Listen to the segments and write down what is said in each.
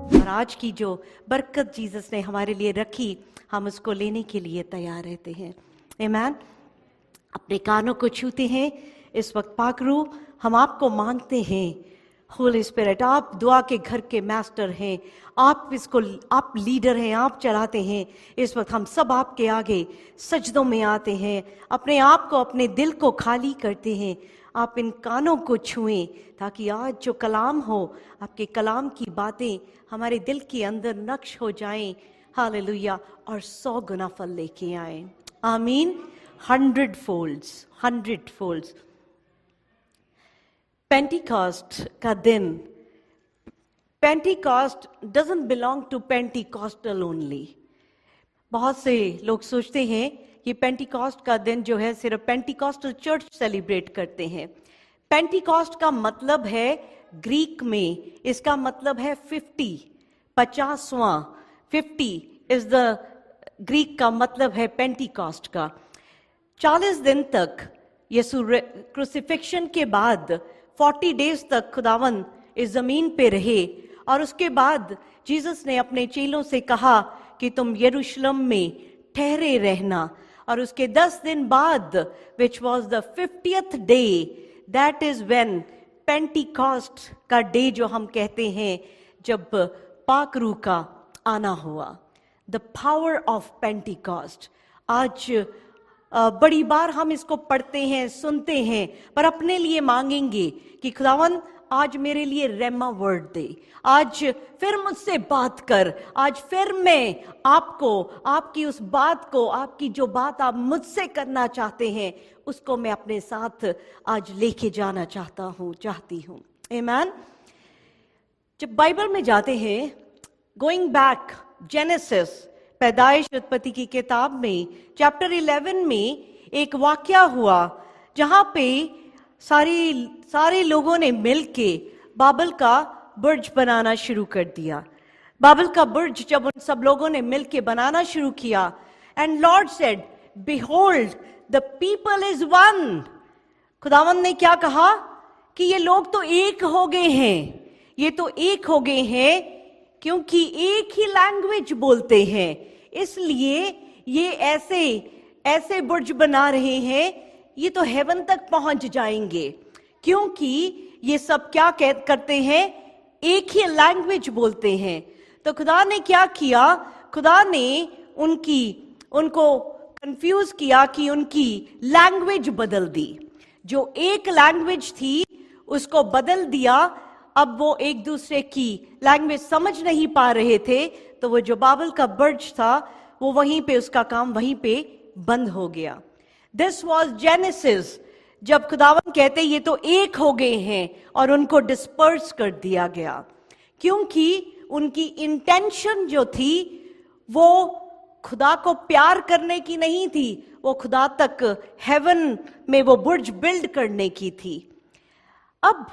और आज की जो बरकत जीसस ने हमारे लिए रखी, हम उसको लेने के लिए तैयार रहते हैं। आमीन। अपने कानों को छूते हैं इस वक्त। पाक रूह, हम आपको मांगते हैं, होली स्पिरिट, आप दुआ के घर के मास्टर हैं, आप लीडर हैं, आप चलाते हैं। इस वक्त हम सब आपके आगे सजदों में आते हैं, अपने आप को, अपने दिल को खाली करते हैं। आप इन कानों को छुएं ताकि आज जो कलाम हो, आपके कलाम की बातें हमारे दिल के अंदर नक्श हो जाएं। हालेलुया। और 100 गुना फल लेके आए। आमीन। 100 folds। पेंटिकॉस्ट का दिन, Pentecost doesn't belong to Pentecostal only. बहुत से लोग सोचते हैं ये पेंटिकॉस्ट का दिन जो है सिर्फ पेंटिकॉस्टल चर्च सेलिब्रेट करते हैं। पेंटिकॉस्ट का मतलब है, ग्रीक में इसका मतलब है 50वां। 50 इज द ग्रीक का मतलब है पेंटिकॉस्ट का। 40 दिन तक यीशु क्रूसिफिक्शन के बाद 40 डेज तक खुदावन इस जमीन पे रहे, और उसके बाद जीसस ने अपने चेलों से कहा कि तुम यरूशलेम में ठहरे रहना। और उसके 10 दिन बाद, which was the 50th day, that is when Pentecost का डे जो हम कहते हैं, जब पाक रूह का आना हुआ। The power of Pentecost. आज बड़ी बार हम इसको पढ़ते हैं, सुनते हैं, पर अपने लिए मांगेंगे कि खुदावन आज मेरे लिए रेमा वर्ड दे, आज फिर मुझसे बात कर, आज फिर मैं आपको, आपकी उस बात को, आपकी जो बात आप मुझसे करना चाहते हैं, उसको मैं अपने साथ आज लेके जाना चाहती हूँ। आमीन। जब बाइबल में जाते हैं, गोइंग बैक, जेनेसिस, पैदाइश उत्पत्ति की किताब में चैप्टर 11 में एक वाकया हुआ जहां पे सारे लोगों ने मिलके बाबल का बुर्ज बनाना शुरू कर दिया। बाबल का बुर्ज जब उन सब लोगों ने मिलके बनाना शुरू किया, and Lord said, behold the people is one. खुदावन ने क्या कहा कि ये लोग तो एक हो गए हैं, ये तो एक हो गए हैं क्योंकि एक ही लैंग्वेज बोलते हैं, इसलिए ये ऐसे बुर्ज बना रहे हैं, ये तो हेवन तक पहुंच जाएंगे, क्योंकि ये सब क्या करते हैं, एक ही लैंग्वेज बोलते हैं। तो खुदा ने क्या किया, खुदा ने उनको कंफ्यूज किया कि उनकी लैंग्वेज बदल दी। जो एक लैंग्वेज थी उसको बदल दिया। अब वो एक दूसरे की लैंग्वेज समझ नहीं पा रहे थे, तो वो जो बाबल का बुर्ज था वो वहीं पे, उसका काम वहीं पे बंद हो गया। दिस वॉज जेनेसिस, जब खुदावन कहते ये तो एक हो गए हैं, और उनको डिस्पर्स कर दिया गया, क्योंकि उनकी इंटेंशन जो थी वो खुदा को प्यार करने की नहीं थी, वो खुदा तक हेवन में वो बुर्ज बिल्ड करने की थी। अब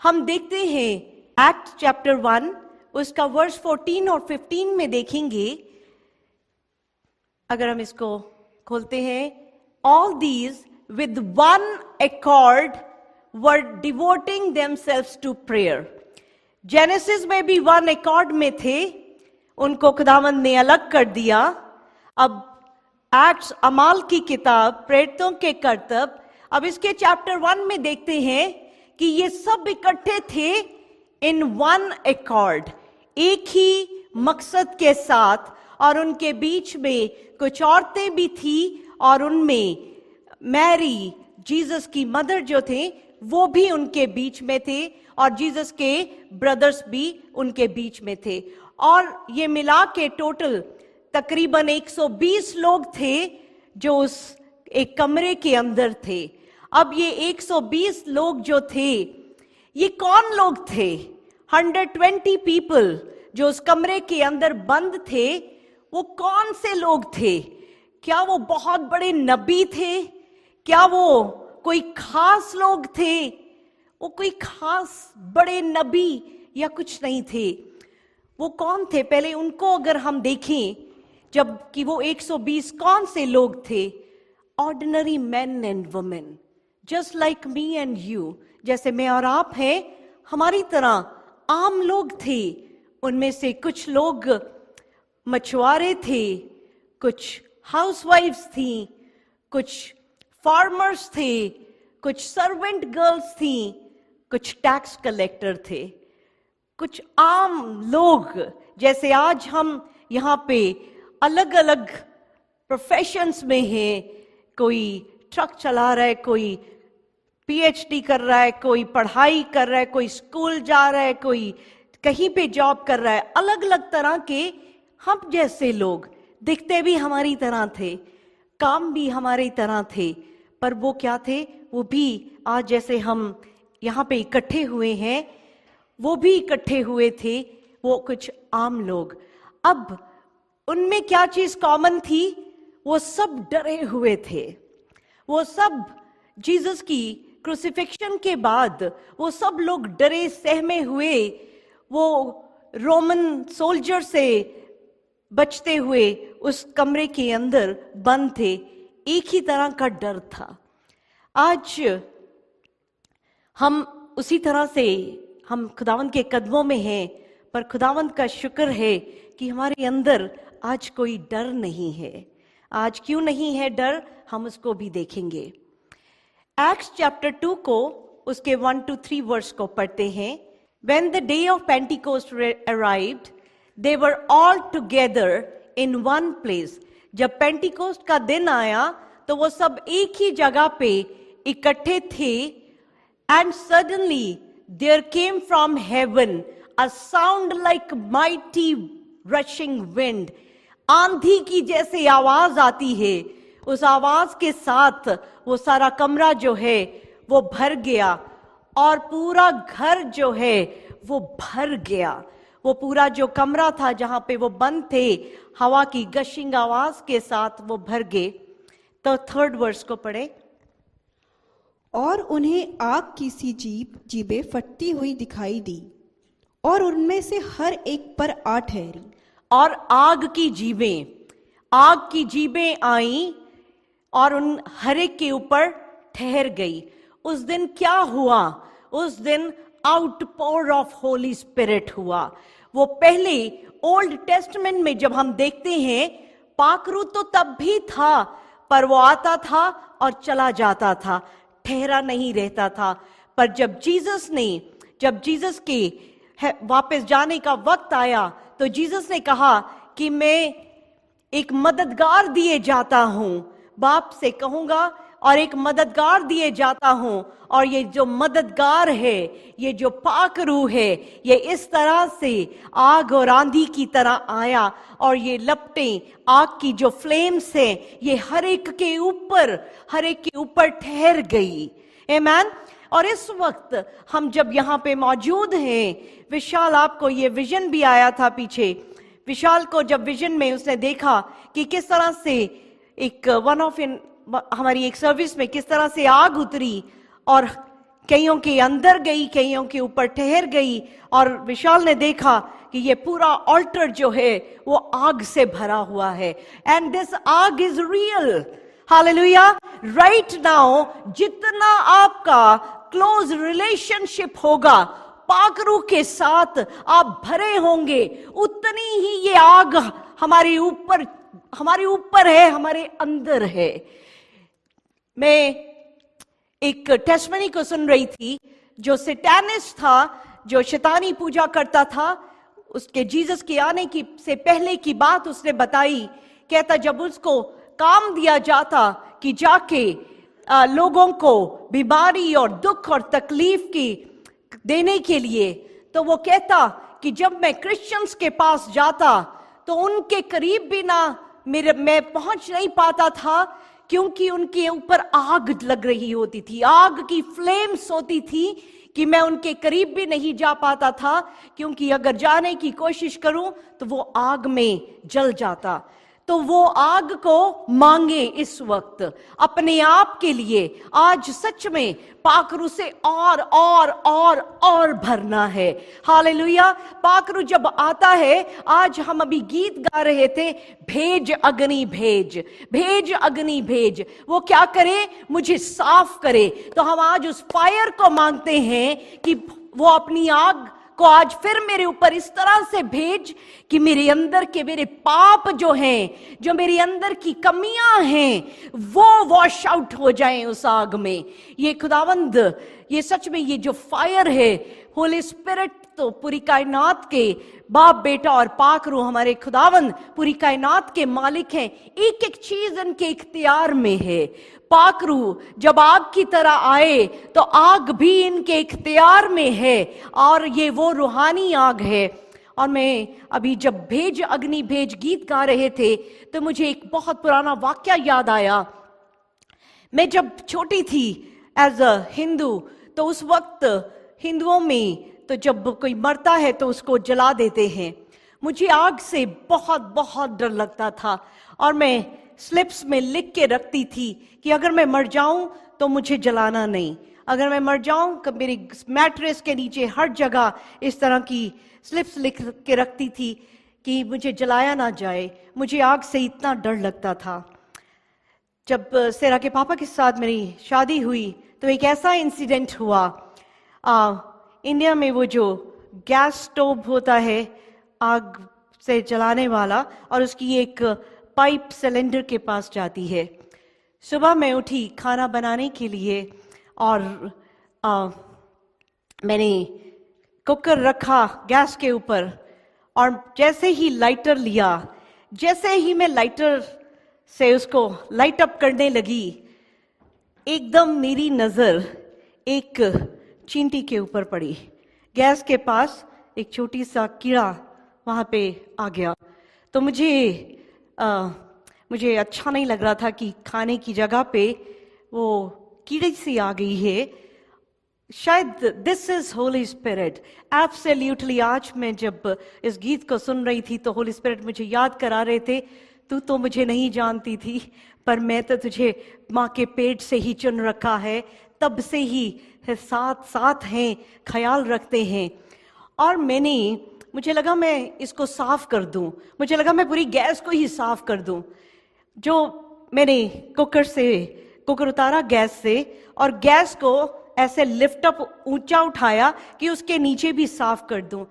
हम देखते हैं एक्ट चैप्टर 1, उसका वर्स 14 और 15 में देखेंगे। अगर हम इसको खोलते हैं, all these with one accord were devoting themselves to prayer. Genesis में भी वन अकॉर्ड में थे, उनको खुदावंद ने अलग कर दिया। अब एक्ट्स, अमाल की किताब, प्रेरितों के करतब, अब इसके चैप्टर 1 में देखते हैं कि ये सब इकट्ठे थे इन वन अकॉर्ड, एक ही मकसद के साथ, और उनके बीच में कुछ औरतें भी थी, और उनमें मैरी, जीसस की मदर जो थे, वो भी उनके बीच में थे, और जीसस के ब्रदर्स भी उनके बीच में थे, और ये मिला के टोटल तकरीबन 120 लोग थे जो उस एक कमरे के अंदर थे। अब ये 120 लोग जो थे, ये कौन लोग थे? 120 पीपल जो उस कमरे के अंदर बंद थे, वो कौन से लोग थे? क्या वो बहुत बड़े नबी थे? क्या वो कोई खास लोग थे? वो कोई खास बड़े नबी या कुछ नहीं थे। वो कौन थे? पहले उनको अगर हम देखें, जब कि वो 120 कौन से लोग थे? Ordinary man and women, just like me and you, जैसे मैं और आप हैं, हमारी तरह आम लोग थे। उनमें से कुछ लोग मछुआरे थे, कुछ हाउसवाइफ्स थी, कुछ फार्मर्स थे, कुछ सर्वेंट गर्ल्स थी, कुछ टैक्स कलेक्टर थे, कुछ आम लोग। जैसे आज हम यहाँ पे अलग अलग प्रोफेशंस में हैं, कोई ट्रक चला रहा है, कोई पीएचडी कर रहा है, कोई पढ़ाई कर रहा है, कोई स्कूल जा रहा है, कोई कहीं पे जॉब कर रहा है। अलग अलग तरह के हम जैसे लोग, दिखते भी हमारी तरह थे, काम भी हमारी तरह थे, पर वो क्या थे? वो भी आज जैसे हम यहाँ पे इकट्ठे हुए हैं, वो भी इकट्ठे हुए थे, वो कुछ आम लोग। अब उनमें क्या चीज कॉमन थी? वो सब डरे हुए थे। वो सब जीसस की क्रूसिफिक्शन के बाद वो सब लोग डरे सहमे हुए, वो रोमन सोल्जर से बचते हुए उस कमरे के अंदर बंद थे। एक ही तरह का डर था। आज हम उसी तरह से हम खुदावंद के कदमों में हैं, पर खुदावंद का शुक्र है कि हमारे अंदर आज कोई डर नहीं है। आज क्यों नहीं है डर, हम उसको भी देखेंगे। एक्ट्स चैप्टर 2 को उसके 1 to 3 वर्स को पढ़ते हैं। When the day of Pentecost arrived, they were all together in one place. जब पेंटिकोस्ट का दिन आया तो वो सब एक ही जगह पे इकट्ठे थे। And suddenly there came from heaven a sound like mighty rushing wind. आंधी की जैसे आवाज आती है, उस आवाज के साथ वो सारा कमरा जो है वो भर गया और पूरा घर जो है वो भर गया। वो पूरा जो कमरा था जहां पे वो बंद थे, हवा की गशिंग आवाज के साथ वो भर गए। तो 3rd वर्स को पढ़े। और उन्हें आग की सी जीभें फटती हुई दिखाई दी और उनमें से हर एक पर आ ठहरी। और आग की जीभें आई और उन हर एक के ऊपर ठहर गई। उस दिन क्या हुआ? उस दिन आउटपोर ऑफ होली स्पिरिट हुआ। वो पहले ओल्ड टेस्टमेंट में जब हम देखते हैं, पाखरू तो तब भी था, पर वो आता था और चला जाता था, ठहरा नहीं रहता था। पर जब जीसस के वापस जाने का वक्त आया तो जीसस ने कहा कि मैं एक मददगार दिए जाता हूं, बाप से कहूंगा और एक मददगार दिए जाता हूं। और ये जो मददगार है, ये जो पाकरू है, ये इस तरह से आग और आंधी की तरह आया और ये लपटें आग की जो फ्लेम्स हैं, ये हर एक के ऊपर ठहर गई। आमीन। और इस वक्त हम जब यहाँ पे मौजूद हैं, विशाल आपको ये विजन भी आया था पीछे। विशाल को जब विजन में उसने देखा कि किस तरह से एक हमारी एक सर्विस में किस तरह से आग उतरी और कईयों के अंदर गई, कईयों के ऊपर ठहर गई। और विशाल ने देखा कि ये पूरा ऑल्टर जो है वो आग से भरा हुआ है। एंड दिस आग is real. Hallelujah. Right now जितना आपका क्लोज रिलेशनशिप होगा पाकरू के साथ आप भरे होंगे, उतनी ही ये आग हमारे ऊपर है, हमारे अंदर है। मैं एक टेस्टमनी को सुन रही थी, जो सैतानिस्ट था, जो शैतानी पूजा करता था, उसके जीसस के आने की से पहले की बात उसने बताई। कहता जब उसको काम दिया जाता कि जाके लोगों को बीमारी और दुख और तकलीफ की देने के लिए, तो वो कहता कि जब मैं क्रिश्चियंस के पास जाता तो उनके करीब भी मैं पहुंच नहीं पाता था, क्योंकि उनके ऊपर आग लग रही होती थी, आग की फ्लेम्स होती थी कि मैं उनके करीब भी नहीं जा पाता था, क्योंकि अगर जाने की कोशिश करूं तो वो आग में जल जाता। तो वो आग को मांगे इस वक्त अपने आप के लिए। आज सच में पाखरू से और भरना है। हालेलुया। पाखरू जब आता है, आज हम अभी गीत गा रहे थे, भेज अग्नि भेज, भेज अग्नि भेज। वो क्या करे? मुझे साफ करे। तो हम आज उस फायर को मांगते हैं कि वो अपनी आग को आज फिर मेरे ऊपर इस तरह से भेज कि मेरे अंदर के मेरे पाप जो हैं, जो मेरे अंदर की कमियां हैं, वो वॉश आउट हो जाएं उस आग में। ये खुदावंद, ये सच में ये जो फायर है, होली स्पिरिट तो पूरी कायनात के बाप बेटा और पाक रूह हमारे खुदावंद पूरी कायनात के मालिक हैं। एक एक चीज इनके इख्तियार में है। पाक रूह जब आग की तरह आए तो आग भी इनके इख्तियार में है, और ये वो रूहानी आग है। और मैं अभी जब भेज अग्नि भेज गीत गा रहे थे तो मुझे एक बहुत पुराना वाक्या याद आया। मैं जब छोटी थी एज अ हिंदू, तो उस वक्त हिंदुओं में तो जब कोई मरता है तो उसको जला देते हैं। मुझे आग से बहुत बहुत डर लगता था, और मैं स्लिप्स में लिख के रखती थी कि अगर मैं मर जाऊं तो मुझे जलाना नहीं। अगर मैं मर जाऊं तो मेरी मैट्रेस के नीचे हर जगह इस तरह की स्लिप्स लिख के रखती थी कि मुझे जलाया ना जाए। मुझे आग से इतना डर लगता था। जब सेरा के पापा के साथ मेरी शादी हुई तो एक ऐसा इंसिडेंट हुआ। इंडिया में वो जो गैस स्टोव होता है आग से जलाने वाला, और उसकी एक पाइप सिलेंडर के पास जाती है। सुबह मैं उठी खाना बनाने के लिए, और मैंने कुकर रखा गैस के ऊपर, और जैसे ही लाइटर लिया, जैसे ही मैं लाइटर से उसको लाइट अप करने लगी, एकदम मेरी नजर एक चींटी के ऊपर पड़ी। गैस के पास एक छोटी सा कीड़ा वहां पे आ गया। तो मुझे अच्छा नहीं लग रहा था कि खाने की जगह पे वो कीड़ी सी आ गई है। शायद this is Holy spirit. Absolutely. आज मैं जब इस गीत को सुन रही थी तो होली स्पिरिट मुझे याद करा रहे थे, तू तो मुझे नहीं जानती थी, पर मैं तो तुझे माँ के पेट से ही चुन रखा है, तब से ही साथ साथ हैं, ख्याल रखते हैं। और मुझे लगा मैं इसको साफ कर दूं, मुझे लगा मैं पूरी गैस को ही साफ कर दूं। जो मैंने कुकर उतारा गैस से, और गैस को ऐसे लिफ्ट अप ऊंचा उठाया कि उसके नीचे भी साफ कर दूं।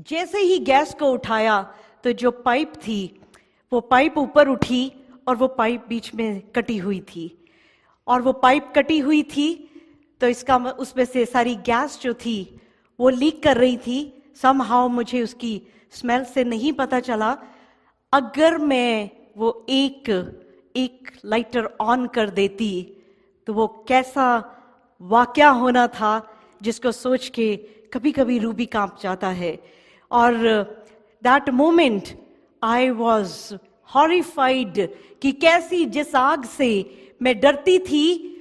जैसे ही गैस को उठाया तो जो पाइप थी वो पाइप ऊपर उठी, और वो पाइप बीच में कटी हुई थी। और वो पाइप कटी हुई थी तो उसमें से सारी गैस जो थी वो लीक कर रही थी। समहाउ मुझे उसकी स्मेल से नहीं पता चला। अगर मैं वो एक लाइटर ऑन कर देती तो वो कैसा वाकया होना था, जिसको सोच के कभी कभी रूह भी कांप जाता है। और that moment I was horrified कि कैसी जिस आग से मैं डरती थी,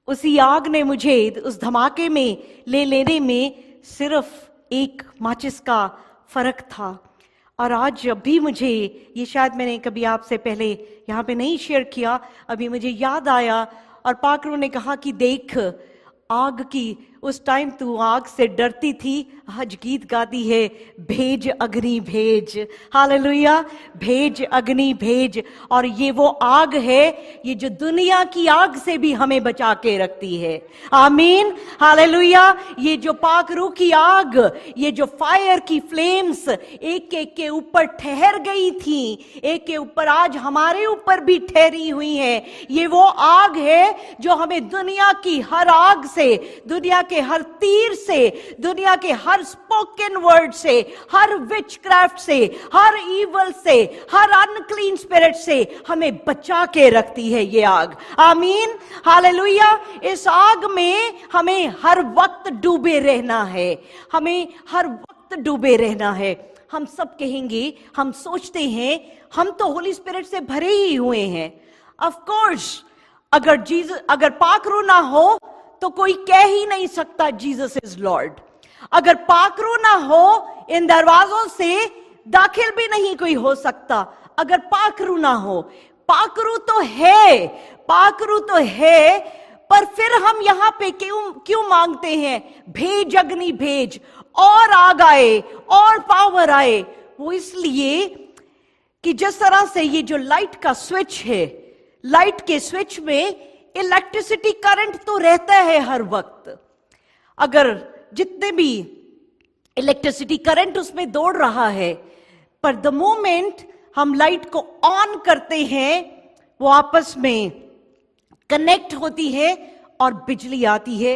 उसी आग ने मुझे उस धमाके में ले लेने में सिर्फ एक माचिस का फर्क था। और आज जब भी मुझे ये, शायद मैंने कभी आपसे पहले यहाँ पे नहीं शेयर किया, अभी मुझे याद आया, और पाकरू ने कहा कि देख आग की, उस टाइम तू आग से डरती थी, आज गीत गाती है भेज अग्नि भेज। हालेलुया। भेज अग्नि भेज। और ये वो आग है, ये जो दुनिया की आग से भी हमें बचा के रखती है। आमीन। हालेलुया। ये जो पाक रूह की आग, ये जो फायर की फ्लेम्स एक एक के ऊपर ठहर गई थी, एक के ऊपर आज हमारे ऊपर भी ठहरी हुई है। ये वो आग है जो हमें दुनिया की हर आग से, दुनिया के हर तीर से, दुनिया के हर स्पोकन वर्ड से, हर विचक्राफ्ट से, हर ईवल से, हर अनक्लीन स्पिरिट से हमें बचा के रखती है ये आग। आमीन। हालेलुया। इस आग में हमें हर वक्त डूबे रहना है, हमें हर वक्त डूबे रहना है। हम सब कहेंगे, हम सोचते हैं हम तो होली स्पिरिट से भरे ही हुए हैं। ऑफ कोर्स, अगर पाक रूह ना हो तो कोई कह ही नहीं सकता जीसस इज लॉर्ड। अगर पाकरू ना हो, इन दरवाजों से दाखिल भी नहीं कोई हो सकता। अगर पाकरू ना हो, पाकरू तो है, पाकरू तो है, पर फिर हम यहां पे क्यों मांगते हैं भेज अग्नि भेज, और आग आए और पावर आए? वो इसलिए कि जिस तरह से ये जो लाइट का स्विच है, लाइट के स्विच में इलेक्ट्रिसिटी करंट तो रहता है हर वक्त। अगर जितने भी इलेक्ट्रिसिटी करंट उसमें दौड़ रहा है, पर द मोमेंट हम लाइट को ऑन करते हैं वो आपस में कनेक्ट होती है और बिजली आती है,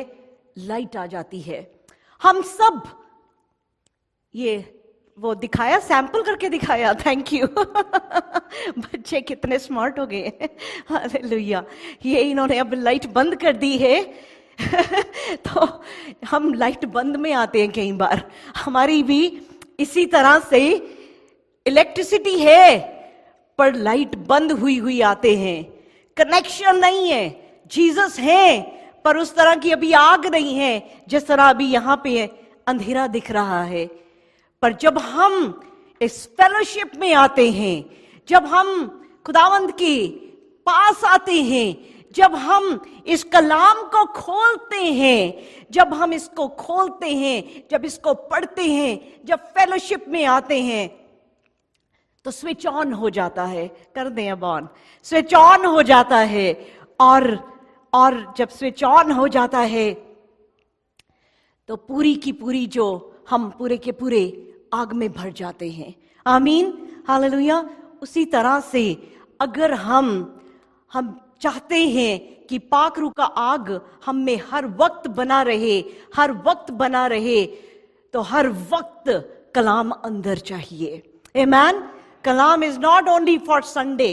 लाइट आ जाती है। हम सब ये वो दिखाया, सैंपल करके दिखाया, थैंक यू। बच्चे कितने स्मार्ट हो गए हैं, हालेलुया। ये इन्होंने अब लाइट बंद कर दी है। तो हम लाइट बंद में आते हैं कई बार, हमारी भी इसी तरह से इलेक्ट्रिसिटी है पर लाइट बंद हुई हुई आते हैं, कनेक्शन नहीं है। जीसस है पर उस तरह की अभी आग नहीं है जिस तरह अभी यहां पे अंधेरा दिख रहा है। पर जब हम इस फेलोशिप में आते हैं, जब हम खुदावंद के पास आते हैं, जब हम इस कलाम को खोलते हैं, जब हम इसको खोलते हैं, जब इसको पढ़ते हैं, जब फेलोशिप में आते हैं, तो स्विच ऑन हो जाता है। कर दें अब ऑन, स्विच ऑन हो जाता है। और जब स्विच ऑन हो जाता है तो पूरी की पूरी जो हम पूरे के पूरे आग में भर जाते हैं। आमीन, हालेलुया। उसी तरह से अगर हम चाहते हैं कि पाकरू का आग हम में हर वक्त बना रहे, हर वक्त बना रहे, तो हर वक्त कलाम अंदर चाहिए। आमीन। Kalam is not only for Sunday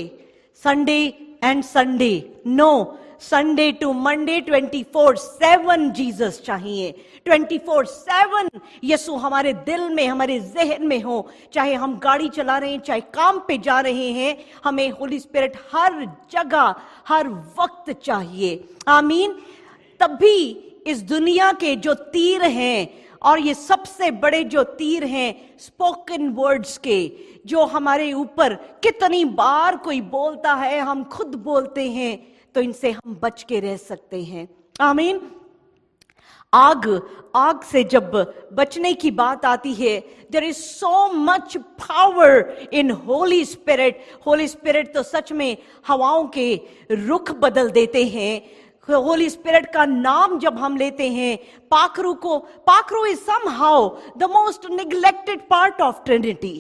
and Sunday, no, Sunday to Monday 24/7 Jesus चाहिए। 24/7 यीशु हमारे दिल में, हमारे जहन में हो। चाहे हम गाड़ी चला रहे हैं, चाहे काम पे जा रहे हैं, हमें होली स्पिरिट हर जगह हर वक्त चाहिए। आमीन। तभी इस दुनिया के जो तीर हैं, और ये सबसे बड़े जो तीर हैं स्पोकन वर्ड्स के, जो हमारे ऊपर कितनी बार कोई बोलता है, हम खुद बोलते हैं, तो इनसे हम बच के रह सकते हैं। आमीन। आग से जब बचने की बात आती है, there is so much power in Holy Spirit. Holy Spirit तो सच में हवाओं के रुख बदल देते हैं। होली स्पिरिट का नाम जब हम लेते हैं, Pakhru is somehow the most neglected part of Trinity.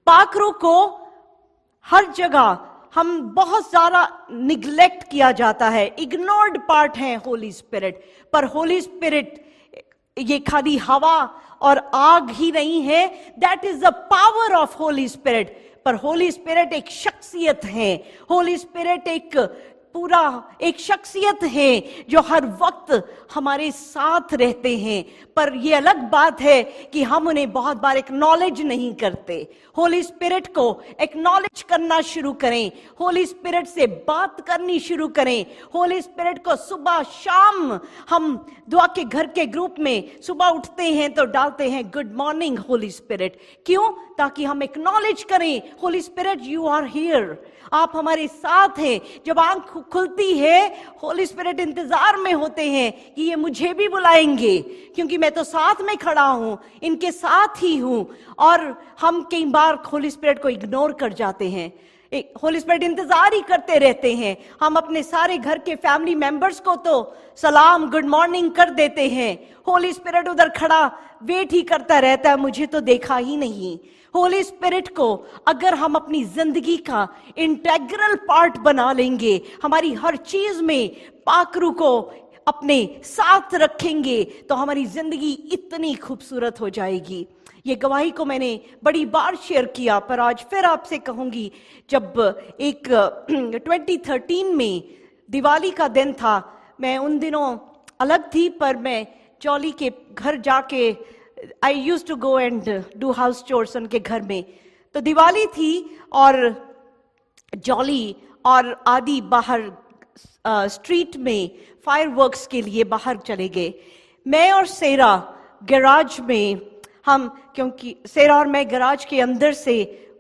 पाखरू को हर जगह हम बहुत ज्यादा निग्लेक्ट किया जाता है, इग्नोर्ड पार्ट है होली स्पिरिट। पर होली स्पिरिट ये खाली हवा और आग ही नहीं है, that is the power of Holi spirit. पर होली स्पिरिट एक शख्सियत है, होली स्पिरिट एक शख्सियत है जो हर वक्त हमारे साथ रहते हैं। पर यह अलग बात है कि हम उन्हें बहुत बार एक्नॉलेज नहीं करते। होली स्पिरिट को एक्नॉलेज करना शुरू करें, होली स्पिरिट से बात करनी शुरू करें। होली स्पिरिट को सुबह शाम हम दुआ के घर के ग्रुप में सुबह उठते हैं तो डालते हैं गुड मॉर्निंग होली स्पिरिट। क्यों? ताकि हम एक्नॉलेज करें, Holy Spirit you are here, आप हमारे साथ हैं। जब आंख खुलती है, होली स्पिरिट इंतजार में होते हैं कि ये मुझे भी बुलाएंगे, क्योंकि मैं तो साथ में खड़ा हूं, इनके साथ ही हूं। और हम कई बार होली स्पिरिट को इग्नोर कर जाते हैं, होली स्पिरिट इंतजार ही करते रहते हैं। हम अपने सारे घर के फैमिली मेंबर्स को तो सलाम गुड मॉर्निंग कर देते हैं, होली स्पिरिट उधर खड़ा वेट ही करता रहता है, मुझे तो देखा ही नहीं। होली स्पिरिट को अगर हम अपनी जिंदगी का इंटेग्रल पार्ट बना लेंगे, हमारी हर चीज में पाखरू को अपने साथ रखेंगे, तो हमारी जिंदगी इतनी खूबसूरत हो जाएगी। ये गवाही को मैंने बड़ी बार शेयर किया, पर आज फिर आपसे कहूंगी। जब एक 2013 में दिवाली का दिन था, मैं उन दिनों अलग थी, पर मैं जॉली के घर जाके I use to go and do house chores उनके घर में। तो दिवाली थी और जॉली और आदि बाहर स्ट्रीट में फायरवर्क्स के लिए बाहर चले गए। मैं और सेरा गैराज में, हम क्योंकि सेरा और मैं गैराज के अंदर से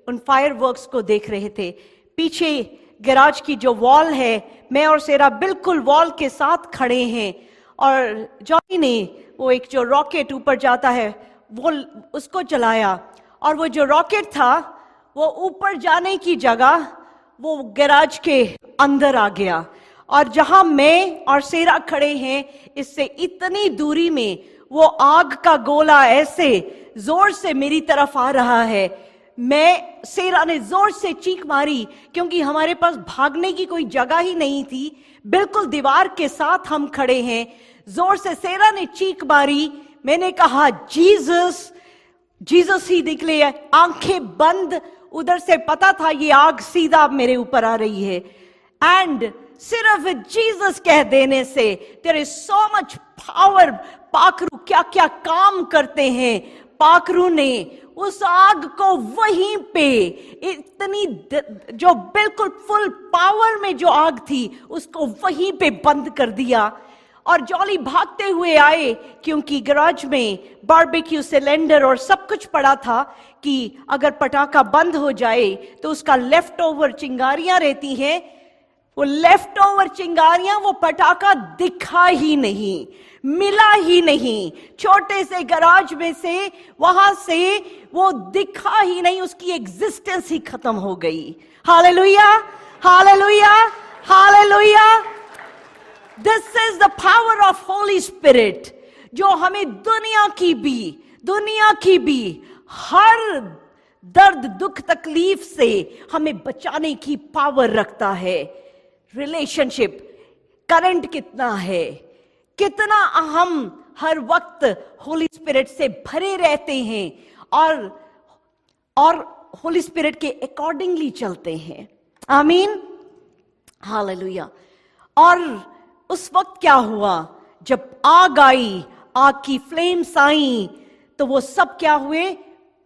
उन फायरवर्क्स को देख रहे थे। पीछे गैराज की जो वॉल है, मैं और सेरा बिल्कुल वॉल के साथ खड़े हैं, और जॉनी ने वो एक जो रॉकेट ऊपर जाता है वो उसको चलाया, और वो जो रॉकेट था वो ऊपर जाने की जगह वो गैराज के अंदर आ गया। और जहां मैं और सेरा खड़े हैं, इससे इतनी दूरी में वो आग का गोला ऐसे जोर से मेरी तरफ आ रहा है। सेरा ने जोर से चीख मारी, क्योंकि हमारे पास भागने की कोई जगह ही नहीं थी, बिल्कुल दीवार के साथ हम खड़े हैं। जोर से सेरा ने चीख मारी, मैंने कहा जीसस, जीसस ही निकले। आंखें बंद, उधर से पता था ये आग सीधा मेरे ऊपर आ रही है। एंड सिर्फ जीसस कह देने से there is so much power. पाखरू क्या क्या काम करते हैं। पाखरू ने उस आग को वहीं पे इतनी जो बिल्कुल फुल पावर में जो आग थी उसको वहीं पे बंद कर दिया। और जॉली भागते हुए आए, क्योंकि गैराज में बारबेक्यू सिलेंडर और सब कुछ पड़ा था कि अगर पटाखा बंद हो जाए तो उसका लेफ्ट ओवर चिंगारियां रहती हैं। वो लेफ्ट ओवर चिंगारियां, वो पटाखा दिखा ही नहीं, मिला ही नहीं। छोटे से गैराज में से, वहां से वो दिखा ही नहीं, उसकी एग्जिस्टेंस ही खत्म हो गई। Hallelujah, hallelujah, hallelujah. This is the power of Holi spirit, जो हमें दुनिया की भी हर दर्द, दुख, तकलीफ से हमें बचाने की पावर रखता है। रिलेशनशिप, करंट कितना है, कितना हम हर वक्त होली स्पिरिट से भरे रहते हैं और होली स्पिरिट के अकॉर्डिंगली चलते हैं। आमीन, हालेलुया। और उस वक्त क्या हुआ, जब आग आई, आग की फ्लेम्स आई, तो वो सब क्या हुए,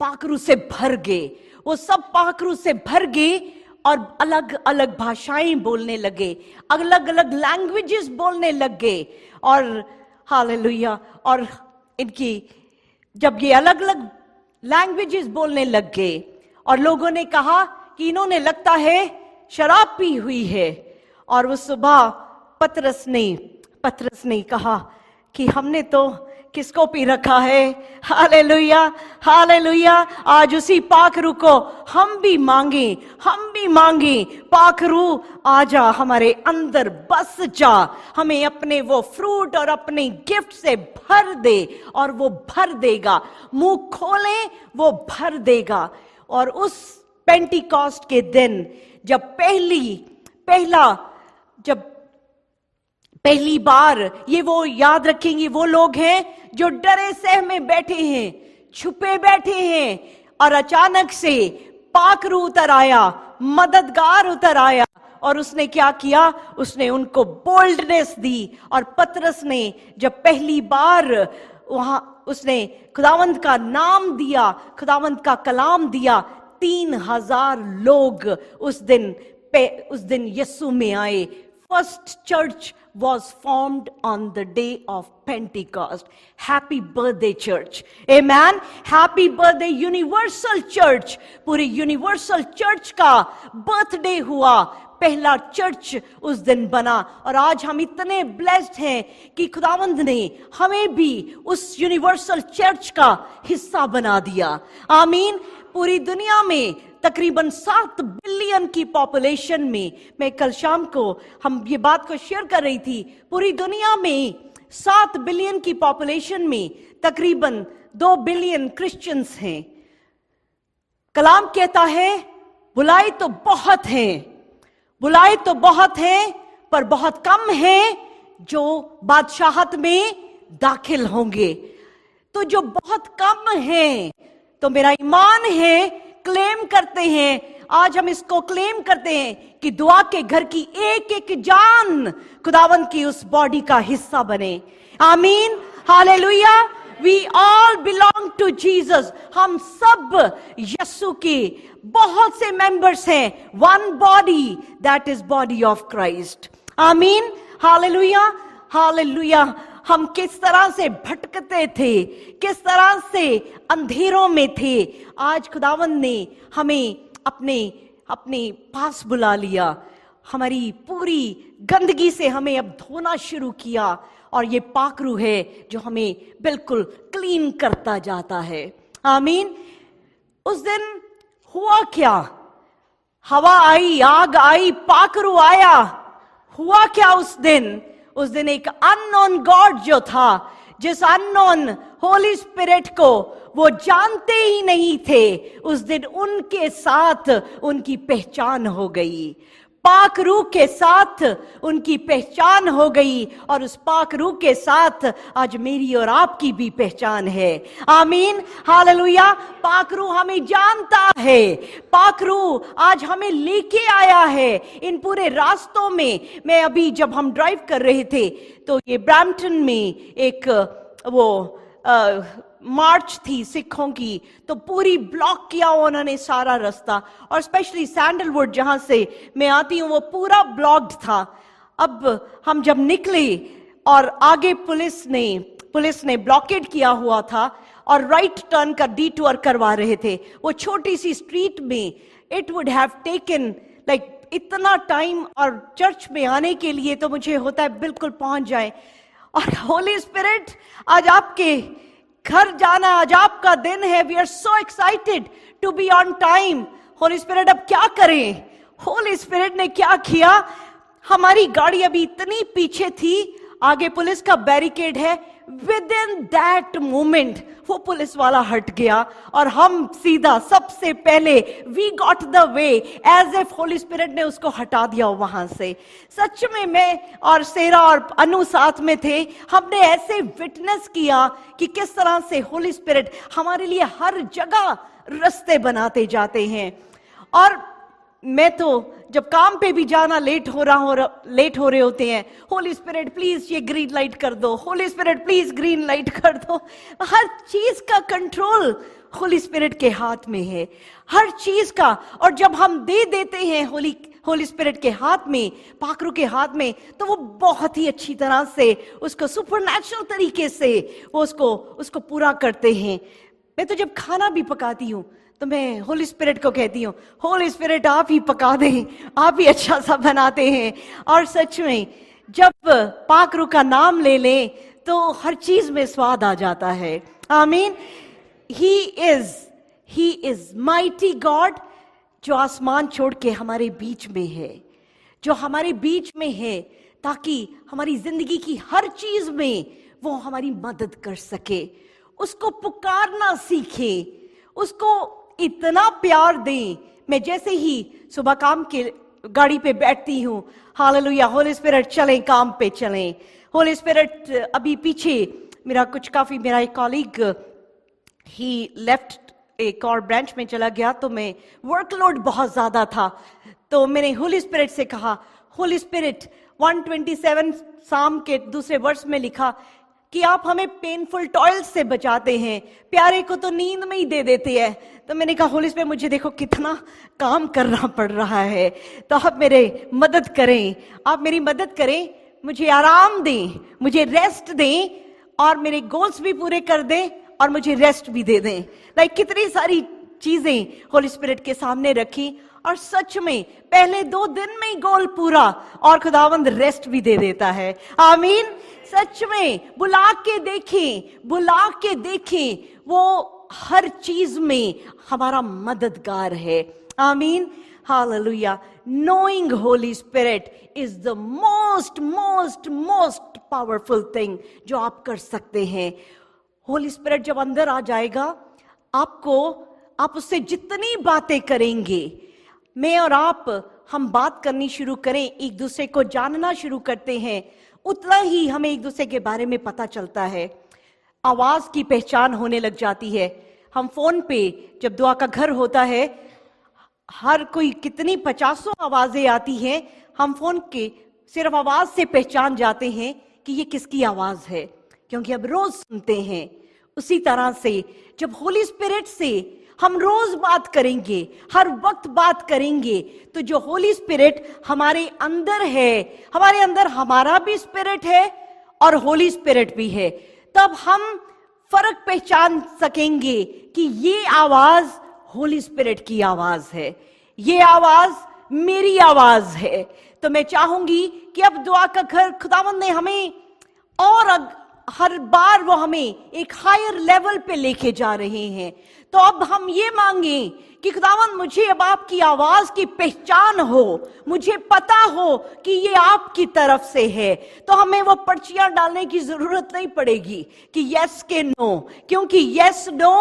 पाखरू से भर गए। वो सब पाखरू से भर गए और अलग अलग भाषाएं बोलने लगे, अलग अलग लैंग्वेजेस बोलने लगे। और हालेलुया, और इनकी जब ये अलग अलग लैंग्वेजेस बोलने लग गए और लोगों ने कहा कि इन्होंने लगता है शराब पी हुई है। और उस सुबह पतरस ने कहा कि हमने तो किसको पी रखा है। Hallelujah, hallelujah. आज उसी पाखरू को हम भी मांगे, पाखरू आजा हमारे अंदर, बस जा, हमें अपने वो फ्रूट और अपने गिफ्ट से भर दे, और वो भर देगा। मुंह खोले, वो भर देगा। और उस पेंटिकॉस्ट के दिन जब पहली बार, ये वो याद रखेंगे, वो लोग हैं जो डरे सहमे बैठे हैं, छुपे बैठे हैं, और अचानक से पाखरू उतर आया, मददगार उतर आया, और उसने क्या किया, उसने उनको बोल्डनेस दी। और पतरस ने जब पहली बार वहां उसने खुदावंद का नाम दिया, खुदावंद का कलाम दिया, 3000 लोग उस दिन यीशु में आए। First church was formed on the day of Pentecost. Happy birthday church. Amen. Happy birthday universal church. पूरी यूनिवर्सल चर्च का बर्थडे हुआ, पहला चर्च उस दिन बना। और आज हम इतने ब्लेस्ड हैं कि खुदावंद ने हमें भी उस यूनिवर्सल चर्च का हिस्सा बना दिया। आमीन। पूरी दुनिया में तकरीबन 7 बिलियन की पॉपुलेशन में, मैं कल शाम को हम ये बात को शेयर कर रही थी, पूरी दुनिया में 7 बिलियन की पॉपुलेशन में तकरीबन 2 बिलियन क्रिश्चियंस हैं। कलाम कहता है बुलाए तो बहुत हैं, पर बहुत कम हैं जो बादशाहत में दाखिल होंगे। तो जो बहुत कम हैं, तो मेरा ईमान है, क्लेम करते हैं, आज हम इसको क्लेम करते हैं कि दुआ के घर की एक एक जान खुदावंद की उस बॉडी का हिस्सा बने। Amen, hallelujah. We all belong to Jesus. हम सब यीशु के बहुत से मेंबर्स हैं, one body, that is body of Christ. Amen, hallelujah, hallelujah. हम किस तरह से भटकते थे, किस तरह से अंधेरों में थे, आज खुदावंद ने हमें अपने पास बुला लिया। हमारी पूरी गंदगी से हमें अब धोना शुरू किया, और ये पाखरू है जो हमें बिल्कुल क्लीन करता जाता है। आमीन। उस दिन हुआ क्या, हवा आई, आग आई, पाखरू आया, हुआ क्या उस दिन एक अननोन गॉड जो था, जिस अननोन होली स्पिरिट को वो जानते ही नहीं थे, उस दिन उनके साथ उनकी पहचान हो गई। पाक रूह के साथ उनकी पहचान हो गई, और उस पाक रूह के साथ आज मेरी और आपकी भी पहचान है। आमीन, हालेलुया। पाक रूह हमें जानता है, पाक रूह आज हमें लेके आया है इन पूरे रास्तों में। मैं अभी जब हम ड्राइव कर रहे थे तो ये ब्रैम्पटन में एक वो मार्च थी सिखों की, तो पूरी ब्लॉक किया उन्होंने सारा रास्ता, और स्पेशली सैंडलवुड जहां से मैं आती हूं वो पूरा ब्लॉक्ड था। अब हम जब निकले और आगे पुलिस ने ब्लॉकेड किया हुआ था और राइट टर्न का डिटूर करवा रहे थे। वो छोटी सी स्ट्रीट में it would have taken like इतना टाइम, और चर्च में आने के लिए तो मुझे होता है बिल्कुल पहुंच जाए। और होली स्पिरिट आज आपके घर जाना, आज आपका दिन है। We are so excited to be on time. Holy Spirit अब क्या करें? होली स्पिरिट ने क्या किया, हमारी गाड़ी अभी इतनी पीछे थी, आगे पुलिस का बैरिकेड है, विद इन दैट मोमेंट वो पुलिस वाला हट गया और हम सीधा सबसे पहले we got the way, as if Holy Spirit ने उसको हटा दिया वहां से। सच में मैं और सेरा और अनु साथ में थे, हमने ऐसे विटनेस किया कि किस तरह से होली स्पिरिट हमारे लिए हर जगह रास्ते बनाते जाते हैं। और मैं तो जब काम पे भी जाना लेट हो रहे होते हैं, होली स्पिरिट प्लीज ये ग्रीन लाइट कर दो, Holi spirit please green light कर दो। हर चीज का कंट्रोल होली स्पिरिट के हाथ में है, हर चीज का। और जब हम दे देते हैं होली स्पिरिट के हाथ में, पाखरू के हाथ में, तो वो बहुत ही अच्छी तरह से उसको सुपरनैचुरल तरीके से वो उसको पूरा करते हैं। मैं तो जब खाना भी पकाती हूँ तो मैं होली स्पिरिट को कहती हूँ, होली स्पिरिट आप ही पका दें, आप ही अच्छा सा बनाते हैं। और सच में जब पाखरू का नाम ले लें तो हर चीज में स्वाद आ जाता है। आमीन। ही इज माइटी गॉड, जो आसमान छोड़ के हमारे बीच में है, जो हमारे बीच में है, ताकि हमारी जिंदगी की हर चीज में वो हमारी मदद कर सके। उसको पुकारना सीखें, उसको इतना प्यार दें। मैं जैसे ही सुबह काम के गाड़ी पे बैठती हूँ, हालेलुया, होली स्पिरिट चलें, काम पे चलें। होली स्पिरिट अभी पीछे मेरा एक कॉलीग ही लेफ्ट, एक और ब्रांच में चला गया, तो मैं वर्कलोड बहुत ज्यादा था, तो मैंने होली स्पिरिट से कहा, होली स्पिरिट 127 साम के दूसरे वर्ष में लिखा कि आप हमें पेनफुल टॉयल से बचाते हैं, प्यारे को तो नींद में ही दे देते हैं। तो मैंने कहा, होली स्पिरिट मुझे देखो कितना काम करना पड़ रहा है, तो आप मेरे मदद करें, आप मेरी मदद करें, मुझे आराम दें, मुझे रेस्ट दें, और मेरे गोल्स भी पूरे कर दें और मुझे रेस्ट भी दे दें। लाइक कितनी सारी चीजें होली स्पिरिट के सामने रखी, और सच में पहले 2 दिन में ही गोल पूरा, और खुदावंद रेस्ट भी दे देता है। आमीन। सच में बुला के देखें, वो हर चीज में हमारा मददगार है। आमीन, hallelujah. Knowing Holi spirit is the most powerful thing जो आप कर सकते हैं। होली स्पिरिट जब अंदर आ जाएगा, आप उससे जितनी बातें करेंगे, मैं और हम बात करनी शुरू करें, एक दूसरे को जानना शुरू करते हैं, उतना ही हमें एक दूसरे के बारे में पता चलता है। आवाज की पहचान होने लग जाती है। हम फोन पे जब दुआ का घर होता है, हर कोई कितनी 50 आवाजें आती हैं, हम फोन के सिर्फ आवाज से पहचान जाते हैं कि ये किसकी आवाज है, क्योंकि अब रोज सुनते हैं। उसी तरह से जब होली स्पिरिट से हम रोज बात करेंगे, हर वक्त बात करेंगे, तो जो होली स्पिरिट हमारे अंदर है, हमारे अंदर हमारा भी स्पिरिट है और होली स्पिरिट भी है, तब हम फर्क पहचान सकेंगे कि ये आवाज होली स्पिरिट की आवाज है, ये आवाज मेरी आवाज है। तो मैं चाहूंगी कि अब दुआ का घर खुदावंद ने हमें और हर बार वो हमें एक हायर लेवल पे लेके जा रहे हैं। तो अब हम ये मांगे कि खुदावन मुझे अब आपकी आवाज की पहचान हो, मुझे पता हो कि ये आपकी तरफ से है। तो हमें वो पर्चियां डालने की जरूरत नहीं पड़ेगी कि यस के नो, क्योंकि यस नो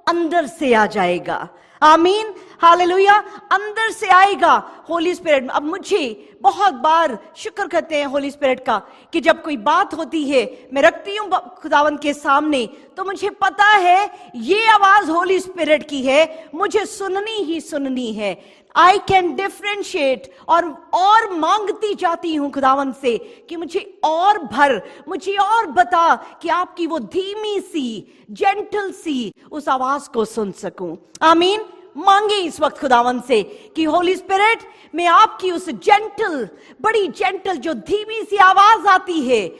अंदर से आ जाएगा। आमीन, हालेलुया, अंदर से आएगा होली स्पिरिट। अब मुझे बहुत बार शुक्र करते हैं होली स्पिरिट का कि जब कोई बात होती है, मैं रखती हूं खुदावंद के सामने, तो मुझे पता है ये आवाज होली स्पिरिट की है, मुझे सुननी ही सुननी है। आई कैन डिफ्रेंशिएट और मांगती जाती हूं खुदावंद से कि मुझे और भर, मुझे और बता कि आपकी वो धीमी सी, जेंटल सी उस आवाज को सुन सकूं। आमीन, मांगे इस वक्त खुदावंद से कि होली स्पिरिट, मैं आपकी उस जेंटल, बड़ी जेंटल, जो धीमी सी आवाज आती है,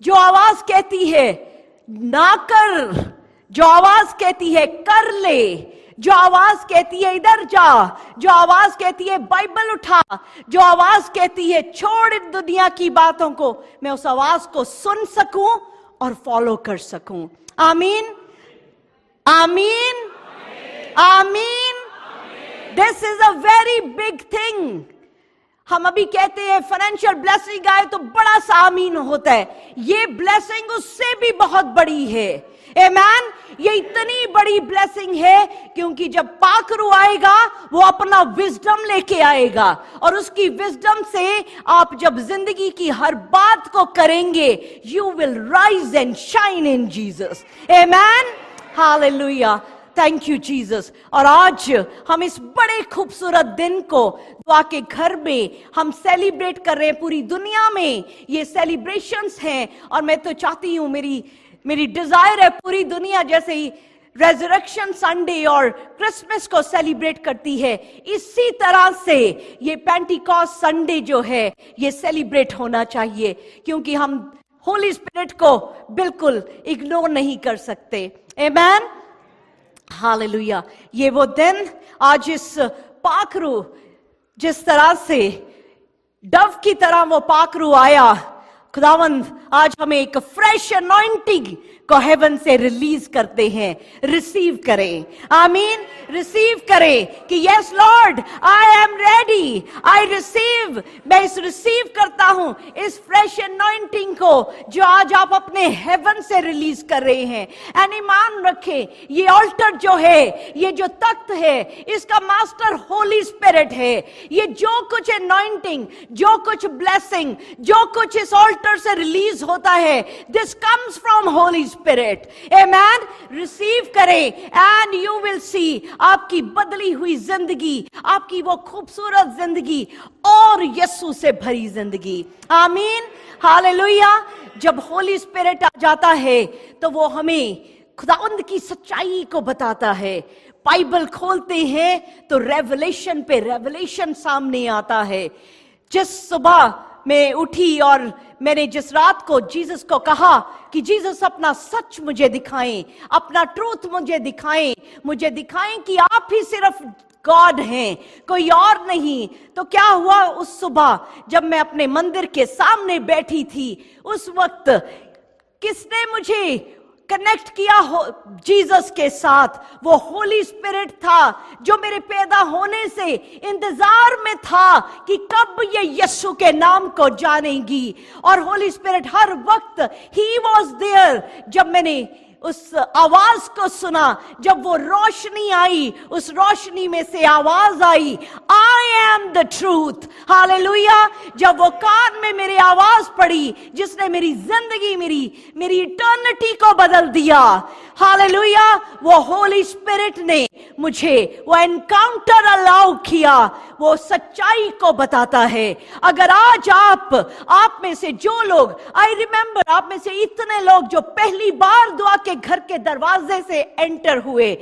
जो आवाज कहती है ना कर, जो आवाज कहती है कर ले, जो आवाज कहती है इधर जा, जो आवाज कहती है बाइबल उठा, जो आवाज कहती है छोड़ इन दुनिया की बातों को, मैं उस आवाज को सुन सकूं और फॉलो कर सकूं। आमीन, आमीन, आमीन। This is a very big thing. हम अभी कहते हैं फाइनेंशियल ब्लेसिंग आए तो बड़ा सा आमीन होता है, ये ब्लेसिंग उससे भी बहुत बड़ी है। आमीन, ये इतनी बड़ी ब्लेसिंग है क्योंकि जब पाखरू आएगा वो अपना विजडम लेके आएगा, और उसकी विजडम से आप जब जिंदगी की हर बात को करेंगे, you will rise and shine in Jesus. आमीन, हालेलुया, थैंक यू जीसस। और आज हम इस बड़े खूबसूरत दिन को दुआ के घर में हम सेलिब्रेट कर रहे हैं। पूरी दुनिया में ये सेलिब्रेशंस हैं, और मैं तो चाहती हूं, मेरी डिजायर है पूरी दुनिया जैसे ही रेजरेक्शन संडे और क्रिसमस को सेलिब्रेट करती है, इसी तरह से ये पेंटिकॉस्ट संडे जो है ये सेलिब्रेट होना चाहिए, क्योंकि हम होली स्पिरिट को बिल्कुल इग्नोर नहीं कर सकते। आमीन, हालेलुया। ये वो दिन, आज इस पाखरू, जिस तरह से डव की तरह वो पाखरू आया, खुदावंद आज हमें एक फ्रेश अनॉइंटिंग को हेवन से रिलीज करते हैं। रिसीव करें, आमीन, रिसीव करें कि yes Lord, I am ready, I receive, मैं इस रिसीव करता हूं इस फ्रेश अनॉइंटिंग को जो आज आप अपने हेवन से रिलीज कर रहे हैं। एंड ईमान रखें, ये ऑल्टर जो है, ये जो तख्त है, इसका मास्टर होली स्पिरिट है। ये जो कुछ अनॉइंटिंग, जो कुछ ब्लेसिंग, जो कुछ इस ऑल्टर से रिलीज होता है, this comes from Holi Spirit. Amen, receive करें एंड यू विल सी आपकी बदली हुई जिंदगी, आपकी वो खूबसूरत जिंदगी और यीशु से भरी जिंदगी। आमीन, हालेलुया। जब होली स्पिरिट आ जाता है तो वो हमें खुदावंद की सच्चाई को बताता है। बाइबल खोलते हैं तो रेवलेशन पे रेवलेशन सामने आता है। जिस सुबह मैं उठी और मैंने जिस रात को जीसस को कहा कि जीसस अपना सच मुझे दिखाएं, अपना ट्रूथ मुझे दिखाएं कि आप ही सिर्फ गॉड हैं, कोई और नहीं। तो क्या हुआ उस सुबह जब मैं अपने मंदिर के सामने बैठी थी, उस वक्त किसने मुझे कनेक्ट किया जीसस के साथ? वो होली स्पिरिट था जो मेरे पैदा होने से इंतजार में था कि कब ये यीशु के नाम को जानेगी। और होली स्पिरिट हर वक्त ही वॉज देयर। जब मैंने उस आवाज को सुना, जब वो रोशनी आई, उस रोशनी में से आवाज आई, I am the truth. Hallelujah. जब वो कान में मेरी आवाज पड़ी जिसने मेरी जिंदगी, मेरी इटर्निटी को बदल दिया, हालेलुया, वो होली स्पिरिट ने मुझे वो एनकाउंटर अलाउ किया। वो सच्चाई को बताता है। अगर आज आप में से जो लोग, आई रिमेंबर, आप में से इतने लोग जो पहली बार दुआ के घर के दरवाजे से एंटर हुए,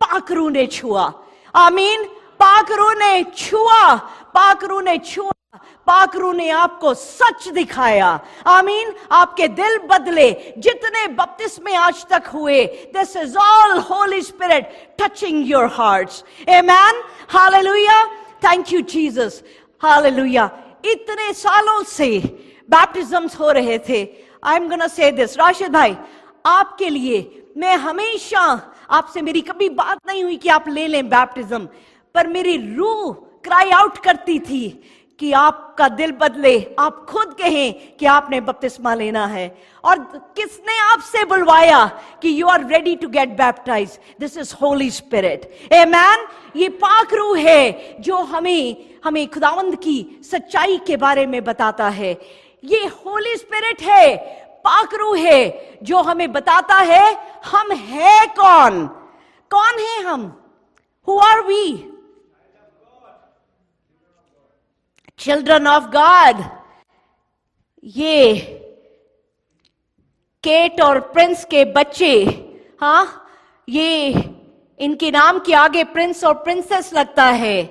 पाखरू ने छुआ। आमीन, पाखरू ने छुआ, पाखरू ने छुआ, पाखरू ने आपको सच दिखाया। आमीन, आपके दिल बदले। जितने बपतिस्मे आज तक हुए, this is all Holy Spirit touching your hearts. Amen, hallelujah, thank you Jesus, hallelujah. इतने सालों से बैप्टिज्म्स हो रहे थे, I am gonna say this, Rashid भाई आपके लिए मैं हमेशा, आपसे मेरी कभी बात नहीं हुई कि आप ले लें बैप्टिज्म, पर मेरी रूह क्राई आउट करती थी कि आपका दिल बदले, आप खुद कहें कि आपने बपतिस्मा लेना है। और किसने आपसे बुलवाया कि you are ready to get baptize? This is Holy Spirit, amen. ये पाक रूह है जो हमें खुदावंद की सच्चाई के बारे में बताता है। ये होली स्पिरिट है, पाक रूह है जो हमें बताता है हम है कौन है हम, who are we? Children of God. ये केट और प्रिंस के बच्चे, ये इनके नाम के आगे प्रिंस और प्रिंसेस लगता है।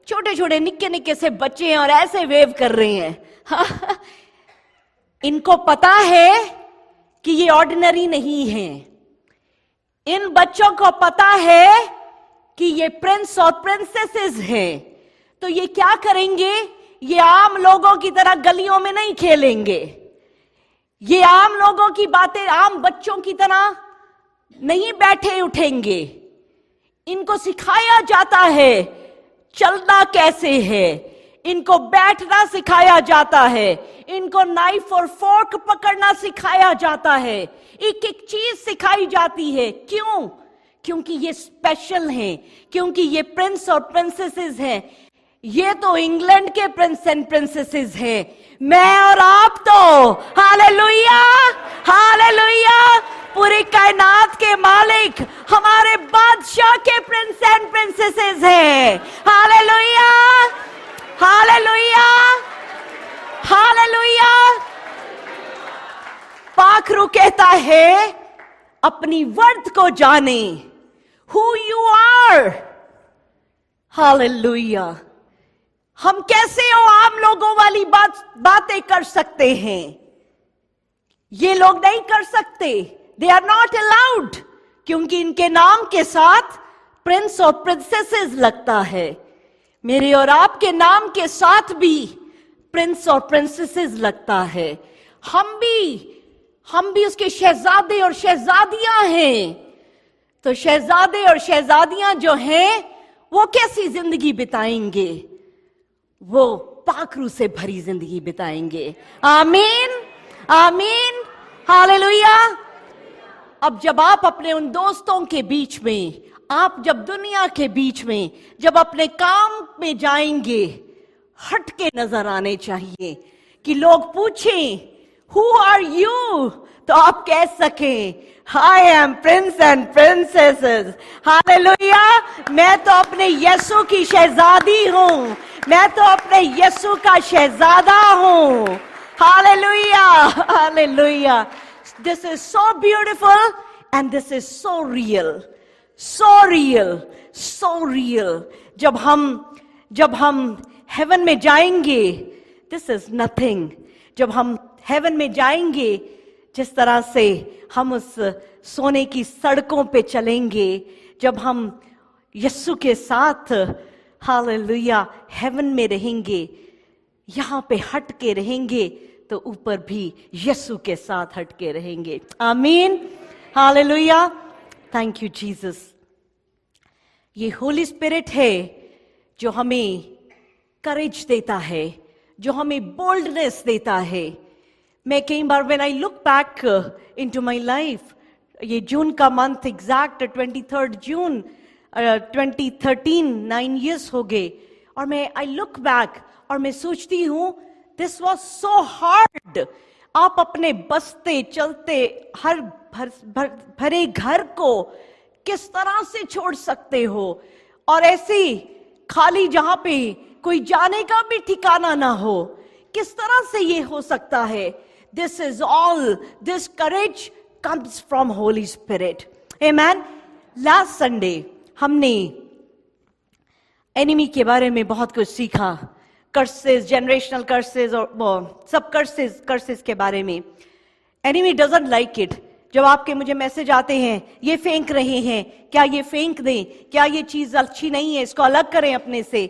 छोटे छोटे निक्के निक्के से बच्चे हैं और ऐसे वेव कर रहे हैं। इनको पता है कि ये ऑर्डिनरी नहीं है। इन बच्चों को पता है कि ये प्रिंस और प्रिंसेसेस हैं। तो ये क्या करेंगे? ये आम लोगों की तरह गलियों में नहीं खेलेंगे। ये आम लोगों की बातें, आम बच्चों की तरह नहीं बैठे उठेंगे। इनको सिखाया जाता है चलना कैसे है, इनको बैठना सिखाया जाता है, इनको नाइफ और फोर्क पकड़ना सिखाया जाता है, एक एक चीज सिखाई जाती है। क्यों? क्योंकि ये स्पेशल हैं, क्योंकि ये प्रिंस और प्रिंसेसेस हैं। ये तो इंग्लैंड के प्रिंस एंड प्रिंसेसेस हैं, मैं और आप तो हालेलुया हालेलुया पूरी कायनात के मालिक हमारे बादशाह के प्रिंस एंड प्रिंसेसेस हैं। Hallelujah hallelujah hallelujah. पाखरू कहता है अपनी वर्थ को जाने, हु यू आर। हालेलुया। हम कैसे हो आम लोगों वाली बातें कर सकते हैं? ये लोग नहीं कर सकते, दे आर नॉट अलाउड, क्योंकि इनके नाम के साथ प्रिंस और प्रिंसेसेस लगता है। मेरे और आपके नाम के साथ भी प्रिंस और प्रिंसेसेस लगता है। हम भी उसके शहजादे और शहजादियां हैं। तो शहजादे और शहजादियां जो हैं वो कैसी जिंदगी बिताएंगे? वो पाखरू से भरी जिंदगी बिताएंगे। आमीन आमीन हालेलुया। अब जब आप अपने उन दोस्तों के बीच में, आप जब दुनिया के बीच में, जब अपने काम में जाएंगे, हट के नजर आने चाहिए कि लोग पूछें हु आर यू, तो आप कह सकें I am prince and princesses. Hallelujah. मैं तो अपने यीशु की शहजादी हूं, मैं तो अपने यीशु का शहजादा हूं। Hallelujah hallelujah. This is so beautiful and this is so real, so real, so real. जब हम हेवन में जाएंगे, this is nothing. जब हम हेवन में जाएंगे, जिस तरह से हम उस सोने की सड़कों पे चलेंगे, जब हम यीशु के साथ हालेलुया हेवन में रहेंगे, यहां पे हट के रहेंगे, तो ऊपर भी यीशु के साथ हट के रहेंगे। आमीन हालेलुया। Thank you Jesus. ये होली स्पिरिट है जो हमें करेज देता है, जो हमें बोल्डनेस देता है। मैं कई बार when I look back into my life, ये जून का मंथ एग्जैक्ट 23 जून 2013, 9 years हो गए, और मैं आई लुक बैक और मैं सोचती हूं दिस वाज सो हार्ड। आप अपने बसते चलते हर भरे घर को किस तरह से छोड़ सकते हो, और ऐसे खाली जहां पे कोई जाने का भी ठिकाना ना हो, किस तरह से ये हो सकता है? This is all, this courage comes from Holy Spirit. Amen. Last Sunday हमने एनिमी के बारे में बहुत कुछ सीखा, कर्सेस, जनरेशनल कर्सेस और सब कर्सेस के बारे में। Enemy doesn't like it. जब आपके मुझे मैसेज आते हैं ये फेंक रहे हैं, क्या ये फेंक दें, क्या ये चीज अच्छी नहीं है, इसको अलग करें अपने से,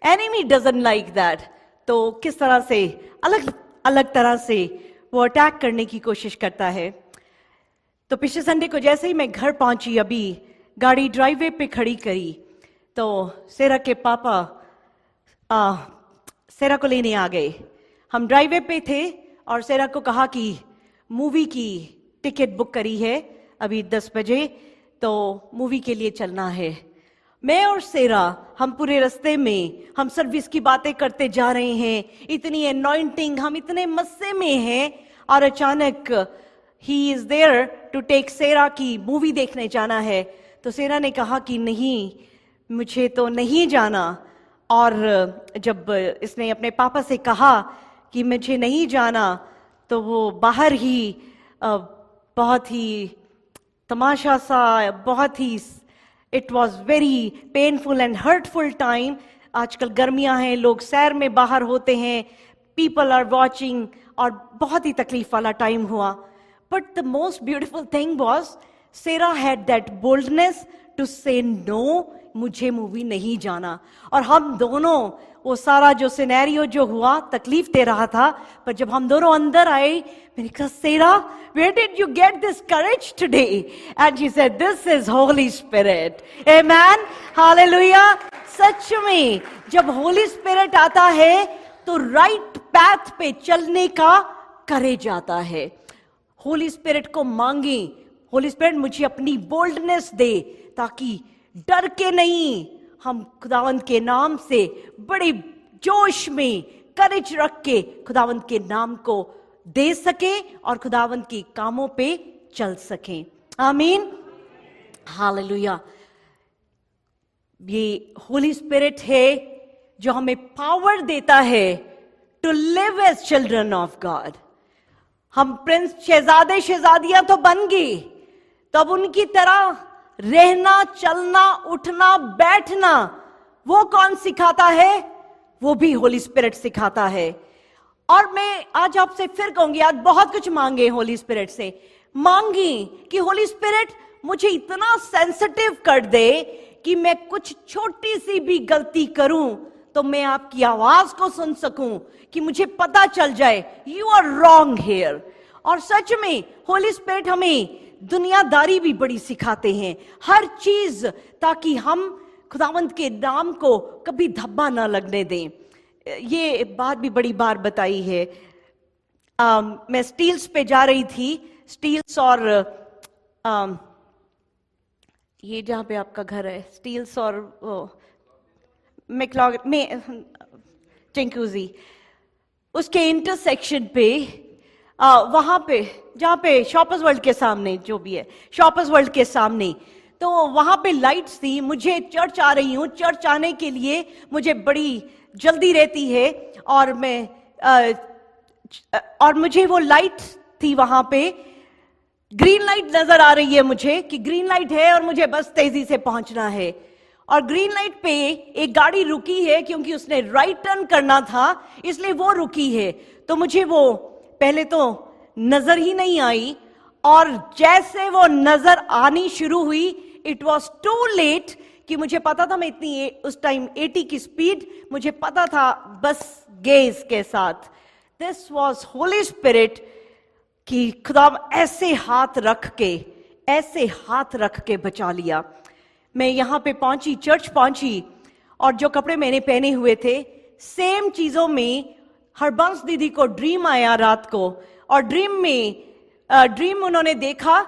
एनिमी डजंट लाइक दैट। तो किस तरह से अलग अलग तरह से वो अटैक करने की कोशिश करता है। तो पिछले संडे को जैसे ही मैं घर पहुंची, अभी गाड़ी ड्राइववे पे खड़ी करी, तो सेरा के पापा सेरा को लेने आ गए। हम ड्राइववे पे थे और सेरा को कहा कि मूवी की टिकट बुक करी है अभी 10 बजे, तो मूवी के लिए चलना है। मैं और सेरा हम पूरे रास्ते में हम सर्विस की बातें करते जा रहे हैं, इतनी अनॉइंटिंग, हम इतने मस्से में हैं, और अचानक ही इज देयर टू टेक सेरा की मूवी देखने जाना है। तो सेरा ने कहा कि नहीं, मुझे तो नहीं जाना। और जब इसने अपने पापा से कहा कि मुझे नहीं जाना, तो वो बाहर ही बहुत ही तमाशा सा, बहुत ही it was very painful and hurtful time. आजकल गर्मियां हैं, लोग सैर में बाहर होते हैं, पीपल आर वॉचिंग, और बहुत ही तकलीफ वाला टाइम हुआ। But the most beautiful thing was Sarah had that boldness to say no, मुझे मूवी नहीं जाना। और हम दोनों, वो सारा जो सिनेरियो जो हुआ तकलीफ दे रहा था, पर जब हम दोनों अंदर आए, मैंने कहा सेरा, where did you get this courage today? And she said, this is Holy Spirit. Amen. Hallelujah. सच में जब होली स्पिरिट आता है तो राइट पैथ पे चलने का करेज आता है। होली स्पिरिट को मांगे, होली स्पिरिट मुझे अपनी बोल्डनेस दे, ताकि डर के नहीं, हम खुदावंद के नाम से बड़े जोश में करेज रख के खुदावंद के नाम को दे सके और खुदावंद के कामों पे चल सके। आमीन, हालेलुया। ये होली स्पिरिट है जो हमें पावर देता है to live as children of God. हम प्रिंस, शहजादे शहजादियां तो बन गए, तो अब उनकी तरह रहना, चलना, उठना, बैठना वो कौन सिखाता है? वो भी होली स्पिरिट सिखाता है। और मैं आज आपसे फिर कहूंगी, आज बहुत कुछ मांगे होली स्पिरिट से, मांगी कि होली स्पिरिट मुझे इतना सेंसिटिव कर दे कि मैं कुछ छोटी सी भी गलती करूं तो मैं आपकी आवाज को सुन सकूं, कि मुझे पता चल जाए यू आर रॉन्ग हियर। और सच में होली स्पिरिट हमें दुनियादारी भी बड़ी सिखाते हैं, हर चीज, ताकि हम खुदावंद के नाम को कभी धब्बा ना लगने दें। ये बात भी बड़ी बार बताई है। मैं स्टील्स पे जा रही थी, स्टील्स और ये जहां पे आपका घर है, स्टील्स और मैक्लॉग में टिंकूजी, उसके इंटरसेक्शन पे वहां पे जहां पे शॉपर्स वर्ल्ड के सामने, जो भी है शॉपर्स वर्ल्ड के सामने, तो वहां पे लाइट्स थी। मुझे चर्च आ रही हूं, चर्च आने के लिए मुझे बड़ी जल्दी रहती है, और मैं और मुझे वो लाइट थी, वहां पे ग्रीन लाइट नजर आ रही है मुझे कि ग्रीन लाइट है और मुझे बस तेजी से पहुंचना है। और ग्रीन लाइट पे एक गाड़ी रुकी है, क्योंकि उसने राइट टर्न करना था, इसलिए वो रुकी है। तो मुझे वो पहले तो नजर ही नहीं आई, और जैसे वो नजर आनी शुरू हुई, इट वॉज टू लेट, कि मुझे पता था मैं इतनी उस टाइम 80 की स्पीड, मुझे पता था बस गेज के साथ। दिस वॉज होली स्पिरिट कि खुदा ऐसे हाथ रख के बचा लिया। मैं यहां पे पहुंची, चर्च पहुंची, और जो कपड़े मैंने पहने हुए थे, सेम चीजों में हरबंस दीदी को ड्रीम आया रात को, और ड्रीम उन्होंने देखा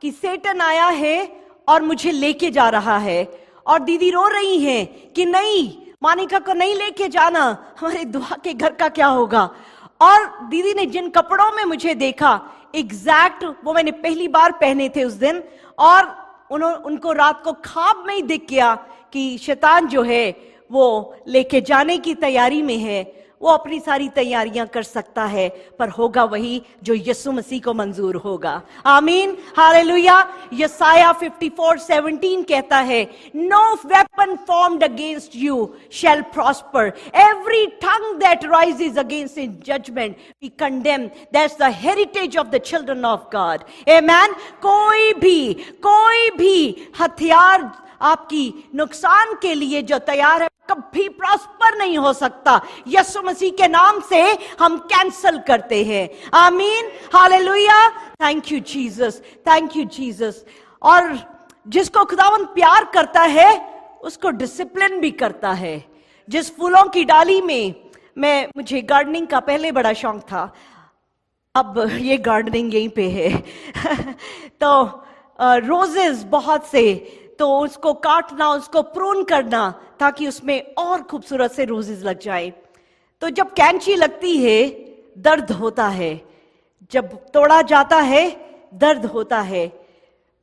कि सेटन आया है और मुझे लेके जा रहा है, और दीदी रो रही हैं कि नहीं, मानिका को नहीं लेके जाना, हमारे दुआ के घर का क्या होगा। और दीदी ने जिन कपड़ों में मुझे देखा, एग्जैक्ट वो मैंने पहली बार पहने थे उस दिन, और उनको रात को ख्वाब में ही दिख गया कि शैतान जो है वो लेके जाने की तैयारी में है। वो अपनी सारी तैयारियां कर सकता है, पर होगा वही जो यीशु मसीह को मंजूर होगा। आमीन, हालेलुया। यसाया 54:17 कहता है, no weapon formed against you shall prosper, every tongue that rises against in judgment we condemn, that's the heritage of the children of God. Amen. कोई भी हथियार आपकी नुकसान के लिए जो तैयार है, कभी प्रॉस्पर नहीं हो सकता। यीशु मसीह के नाम से हम कैंसल करते हैं। आमीन, hallelujah, thank you Jesus, thank you Jesus. और जिसको खुदावंद प्यार करता है उसको डिसिप्लिन भी करता है। जिस फूलों की डाली में मुझे गार्डनिंग का पहले बड़ा शौक था, अब ये गार्डनिंग यहीं पे है तो रोजेस बहुत से, तो उसको काटना, उसको प्रून करना ताकि उसमें और खूबसूरत से रोजेस लग जाए। तो जब कैंची लगती है दर्द होता है, जब तोड़ा जाता है दर्द होता है,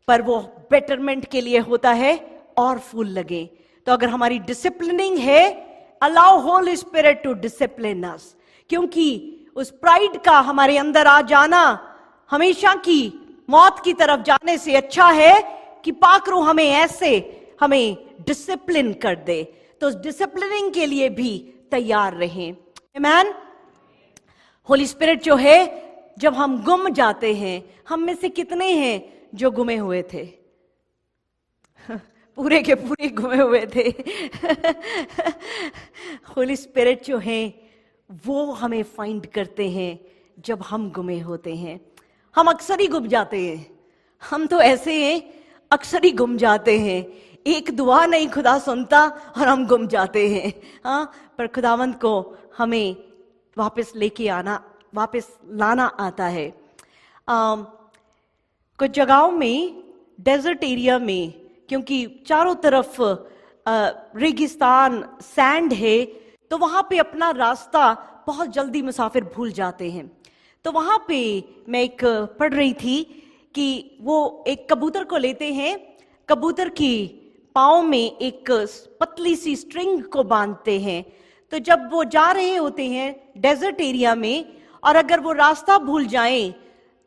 पर वो बेटरमेंट के लिए होता है और फूल लगे। तो अगर हमारी डिसिप्लिनिंग है, allow Holy Spirit to discipline us, क्योंकि उस प्राइड का हमारे अंदर आ जाना हमेशा की मौत की तरफ जाने से अच्छा है कि पाक रूह हमें डिसिप्लिन कर दे। तो डिसिप्लिनिंग के लिए भी तैयार रहें। आमीन। होली स्पिरिट जो है, जब हम गुम जाते हैं, हम में से कितने हैं जो गुमे हुए थे? पूरे के पूरे गुमे हुए थे होली स्पिरिट जो है वो हमें फाइंड करते हैं जब हम गुमे होते हैं। हम अक्सर ही गुम जाते हैं, हम तो ऐसे हैं अक्सर ही गुम जाते हैं। एक दुआ नहीं खुदा सुनता और हम गुम जाते हैं। हाँ, पर खुदावंत को हमें वापस लेके आना, वापस लाना आता है। कुछ जगहों में, डेजर्ट एरिया में, क्योंकि चारों तरफ रेगिस्तान, सैंड है, तो वहां पे अपना रास्ता बहुत जल्दी मुसाफिर भूल जाते हैं। तो वहां पे मैं एक पढ़ रही थी कि वो एक कबूतर को लेते हैं, कबूतर की पाँव में एक पतली सी स्ट्रिंग को बांधते हैं। तो जब वो जा रहे होते हैं डेजर्ट एरिया में, और अगर वो रास्ता भूल जाएं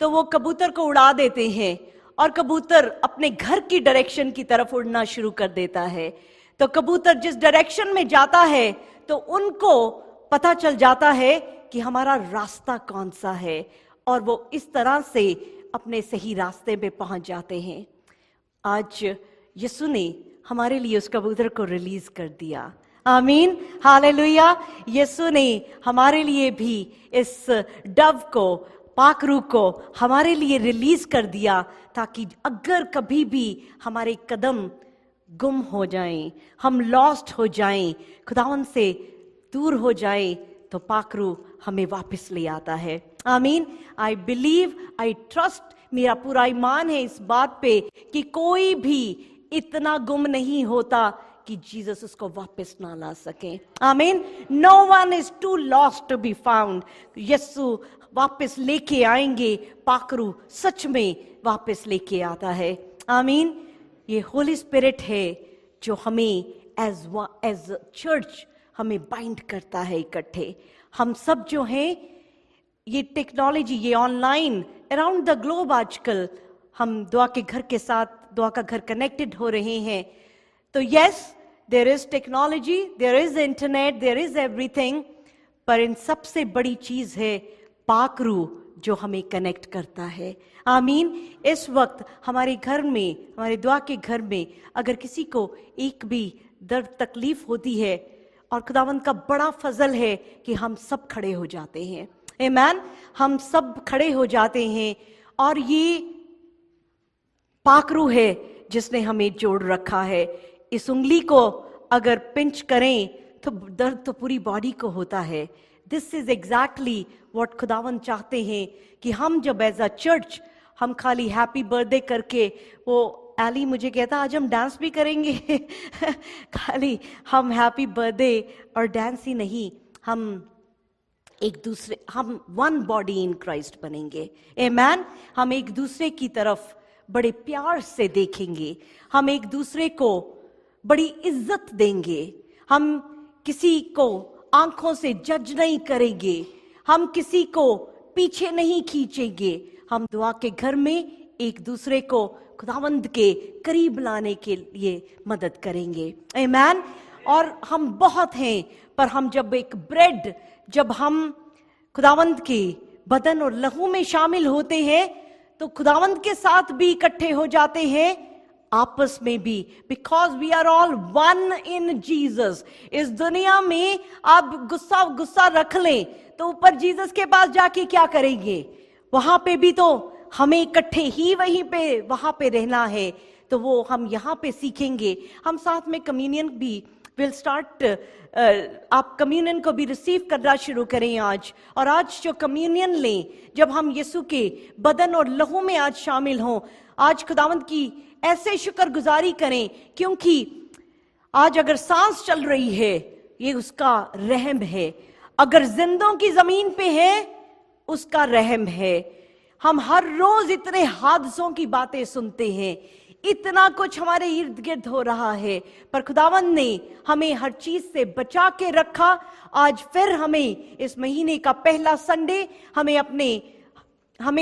तो वो कबूतर को उड़ा देते हैं और कबूतर अपने घर की डायरेक्शन की तरफ उड़ना शुरू कर देता है। तो कबूतर जिस डायरेक्शन में जाता है तो उनको पता चल जाता है कि हमारा रास्ता कौन सा है, और वो इस तरह से अपने सही रास्ते पे पहुंच जाते हैं। आज यीशु ने हमारे लिए उस कबूतर को रिलीज कर दिया। आमीन, हालेलुया। यीशु ने हमारे लिए भी इस डव को, पाक रूह को हमारे लिए रिलीज कर दिया, ताकि अगर कभी भी हमारे कदम गुम हो जाएं, हम लॉस्ट हो जाएं, खुदावन से दूर हो जाएं, तो पाक रूह हमें वापस ले आता है। आमीन। आई बिलीव, आई ट्रस्ट, मेरा पूरा ईमान है इस बात पे कि कोई भी इतना गुम नहीं होता कि जीसस उसको वापस ना ला सके। Amen. No one is too lost to be found. यीशु वापस लेके आएंगे, पाक रूह सच में वापस लेके आता है। आमीन। ये होली स्पिरिट है जो हमें एज चर्च हमें बाइंड करता है इकट्ठे। हम सब जो हैं, ये टेक्नोलॉजी, ये ऑनलाइन अराउंड द ग्लोब, आजकल हम दुआ के घर के साथ, दुआ का घर कनेक्टेड हो रहे हैं। तो yes, there is technology, there is internet, there is everything, पर इन सबसे बड़ी चीज है पाक रूह जो हमें कनेक्ट करता है। आमीन। इस वक्त हमारे घर में, हमारे दुआ के घर में अगर किसी को एक भी दर्द तकलीफ होती है, और खुदावंद का बड़ा फजल है कि हम सब खड़े हो जाते हैं। आमीन। हम सब खड़े हो जाते हैं, और ये पाक रूह है जिसने हमें जोड़ रखा है। इस उंगली को अगर पिंच करें तो दर्द तो पूरी बॉडी को होता है। दिस इज एग्जैक्टली व्हाट खुदावंद चाहते हैं कि हम जब एज अ चर्च, हम खाली हैप्पी बर्थडे करके, वो एली मुझे कहता आज हम डांस भी करेंगे खाली हम हैप्पी बर्थडे और डांस ही नहीं, हम एक दूसरे, हम वन बॉडी इन क्राइस्ट बनेंगे। आमीन। हम एक दूसरे की तरफ बड़े प्यार से देखेंगे, हम एक दूसरे को बड़ी इज्जत देंगे, हम किसी को आंखों से जज नहीं करेंगे, हम किसी को पीछे नहीं खींचेंगे। हम दुआ के घर में एक दूसरे को खुदावंद के करीब लाने के लिए मदद करेंगे। आमीन। और हम बहुत हैं, पर हम जब एक ब्रेड, जब हम खुदावंद के बदन और लहू में शामिल होते हैं तो खुदावंद के साथ भी इकट्ठे हो जाते हैं, आपस में भी, because we are all one in Jesus. इस दुनिया में आप गुस्सा रख लें तो ऊपर जीसस के पास जाके क्या करेंगे? वहां पे भी तो हमें इकट्ठे ही वहां पे रहना है। तो वो हम यहाँ पे सीखेंगे। हम साथ में कम्युनियन भी विल स्टार्ट, आप कम्युनियन को भी रिसीव करना शुरू करें आज। और आज जो कम्युनियन लें, जब हम यीशु के बदन और लहू में आज शामिल हों, आज खुदावंद की ऐसे शुक्रगुजारी करें, क्योंकि आज अगर सांस चल रही है ये उसका रहम है, अगर जिंदों की जमीन पे है उसका रहम है। हम हर रोज इतने हादसों की बातें सुनते हैं, इतना कुछ हमारे इर्द गिर्द हो रहा है, पर खुदावंद ने हमें हर चीज से बचा के रखा। आज फिर हमें इस महीने का पहला संडे हमें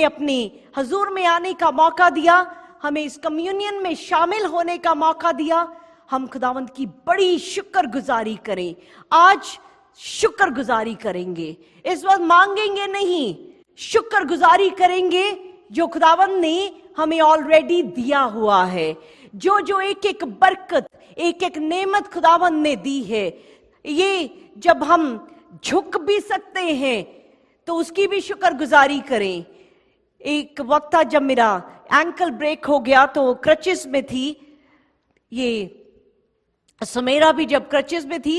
अपने हजूर में आने का मौका दिया, हमें इस कम्युनियन में शामिल होने का मौका दिया। हम खुदावंद की बड़ी शुक्रगुजारी करें। आज शुक्रगुजारी करेंगे, इस वक्त मांगेंगे नहीं, शुक्रगुजारी करेंगे जो खुदावंद ने हमें ऑलरेडी दिया हुआ है। जो एक एक बरकत, एक एक नेमत खुदावंद ने दी है, ये जब हम झुक भी सकते हैं तो उसकी भी शुक्रगुजारी करें। एक वक्त था जब मेरा एंकल ब्रेक हो गया तो क्रचेस में थी, ये सुमेरा भी जब क्रचेस में थी,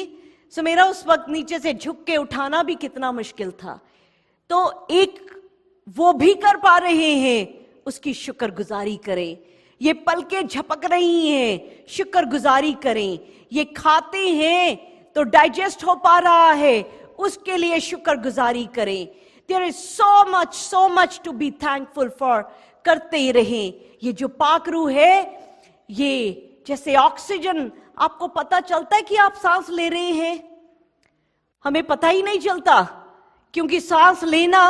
सुमेरा उस वक्त नीचे से झुक के उठाना भी कितना मुश्किल था। तो एक वो भी कर पा रहे हैं, उसकी शुक्रगुजारी करें। ये पलकें झपक रही हैं, शुक्रगुजारी करें। ये खाते हैं तो डाइजेस्ट हो पा रहा है, उसके लिए शुक्रगुजारी करें। There is so much to be thankful for. करते रहें। ये जो पाक रूह है, ये जैसे ऑक्सीजन, आपको पता चलता है कि आप सांस ले रहे हैं? हमें पता ही नहीं चलता, क्योंकि सांस लेना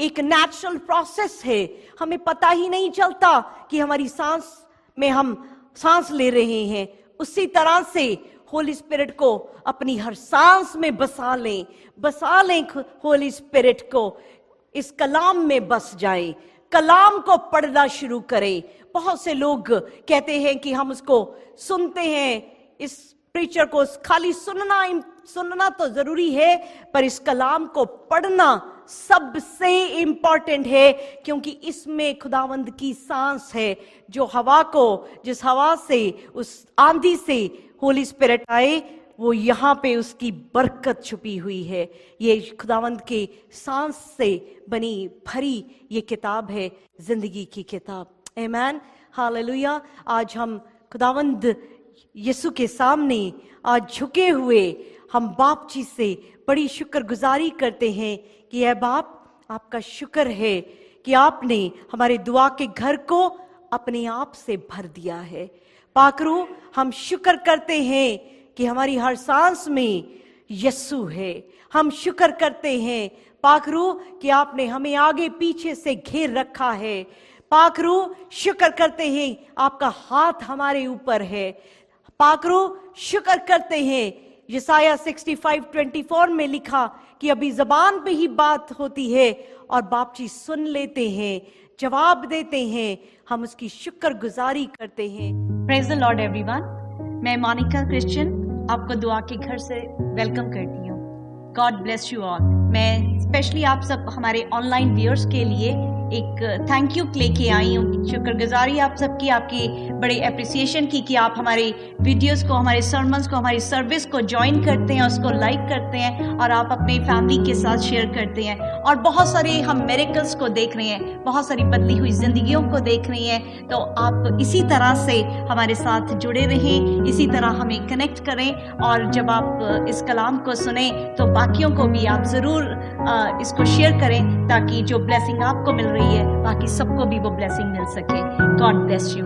एक नेचुरल प्रोसेस है। हमें पता ही नहीं चलता कि हमारी सांस में हम सांस ले रहे हैं। उसी तरह से होली स्पिरिट को अपनी हर सांस में बसा लें होली स्पिरिट को, इस कलाम में बस जाएं, कलाम को पढ़ना शुरू करें। बहुत से लोग कहते हैं कि हम उसको सुनते हैं, इस प्रीचर को खाली सुनना तो जरूरी है, पर इस कलाम को पढ़ना सबसे इंपॉर्टेंट है, क्योंकि इसमें खुदावंद की सांस है। जो हवा को, जिस हवा से, उस आंधी से होली स्पिरिट आए, वो यहाँ पे उसकी बरकत छुपी हुई है। ये खुदावंद के सांस से बनी भरी ये किताब है, जिंदगी की किताब। आमीन, हालेलुया। आज हम खुदावंद यीशु के सामने आज झुके हुए हम बाप जी से बड़ी शुक्रगुजारी करते हैं कि ऐ बाप, आपका शुक्र है कि आपने हमारे दुआ के घर को अपने आप से भर दिया है। पाकरू, हम शुक्र करते हैं कि हमारी हर सांस में यीशु है। हम शुक्र करते हैं पाकरू कि आपने हमें आगे पीछे से घेर रखा है। पाकरू, शुक्र करते हैं आपका हाथ हमारे ऊपर है। पाकरू, शुक्र करते हैं यसाया 65:24 में लिखा कि अभी जबान पे ही बात होती है और बाप जी सुन लेते हैं, जवाब देते हैं। हम उसकी शुक्रगुजारी करते हैं। Praise the Lord everyone. मैं मोनिका क्रिश्चियन आपको दुआ के घर से वेलकम करती हूँ। God bless you all. मैं स्पेशली आप सब हमारे ऑनलाइन व्यूअर्स के लिए एक थैंक यू लेके आई हूँ। शुक्रगुजारी आप सबकी, आपकी बड़ी अप्रिसिएशन की कि आप हमारे वीडियोस को, हमारे सर्मन्स को, हमारी सर्विस को ज्वाइन करते हैं, उसको लाइक करते हैं और आप अपने फैमिली के साथ शेयर करते हैं। और बहुत सारे हम मिरेकल्स को देख रहे हैं, बहुत सारी बदली हुई जिंदगियों को देख रहे हैं। तो आप इसी तरह से हमारे साथ जुड़े रहें, इसी तरह हमें कनेक्ट करें, और जब आप इस कलाम को सुने तो बाकियों को भी आप ज़रूर इसको शेयर करें, ताकि जो ब्लेसिंग आपको मिल रही है बाकी सबको भी वो ब्लेसिंग मिल सके। God bless you.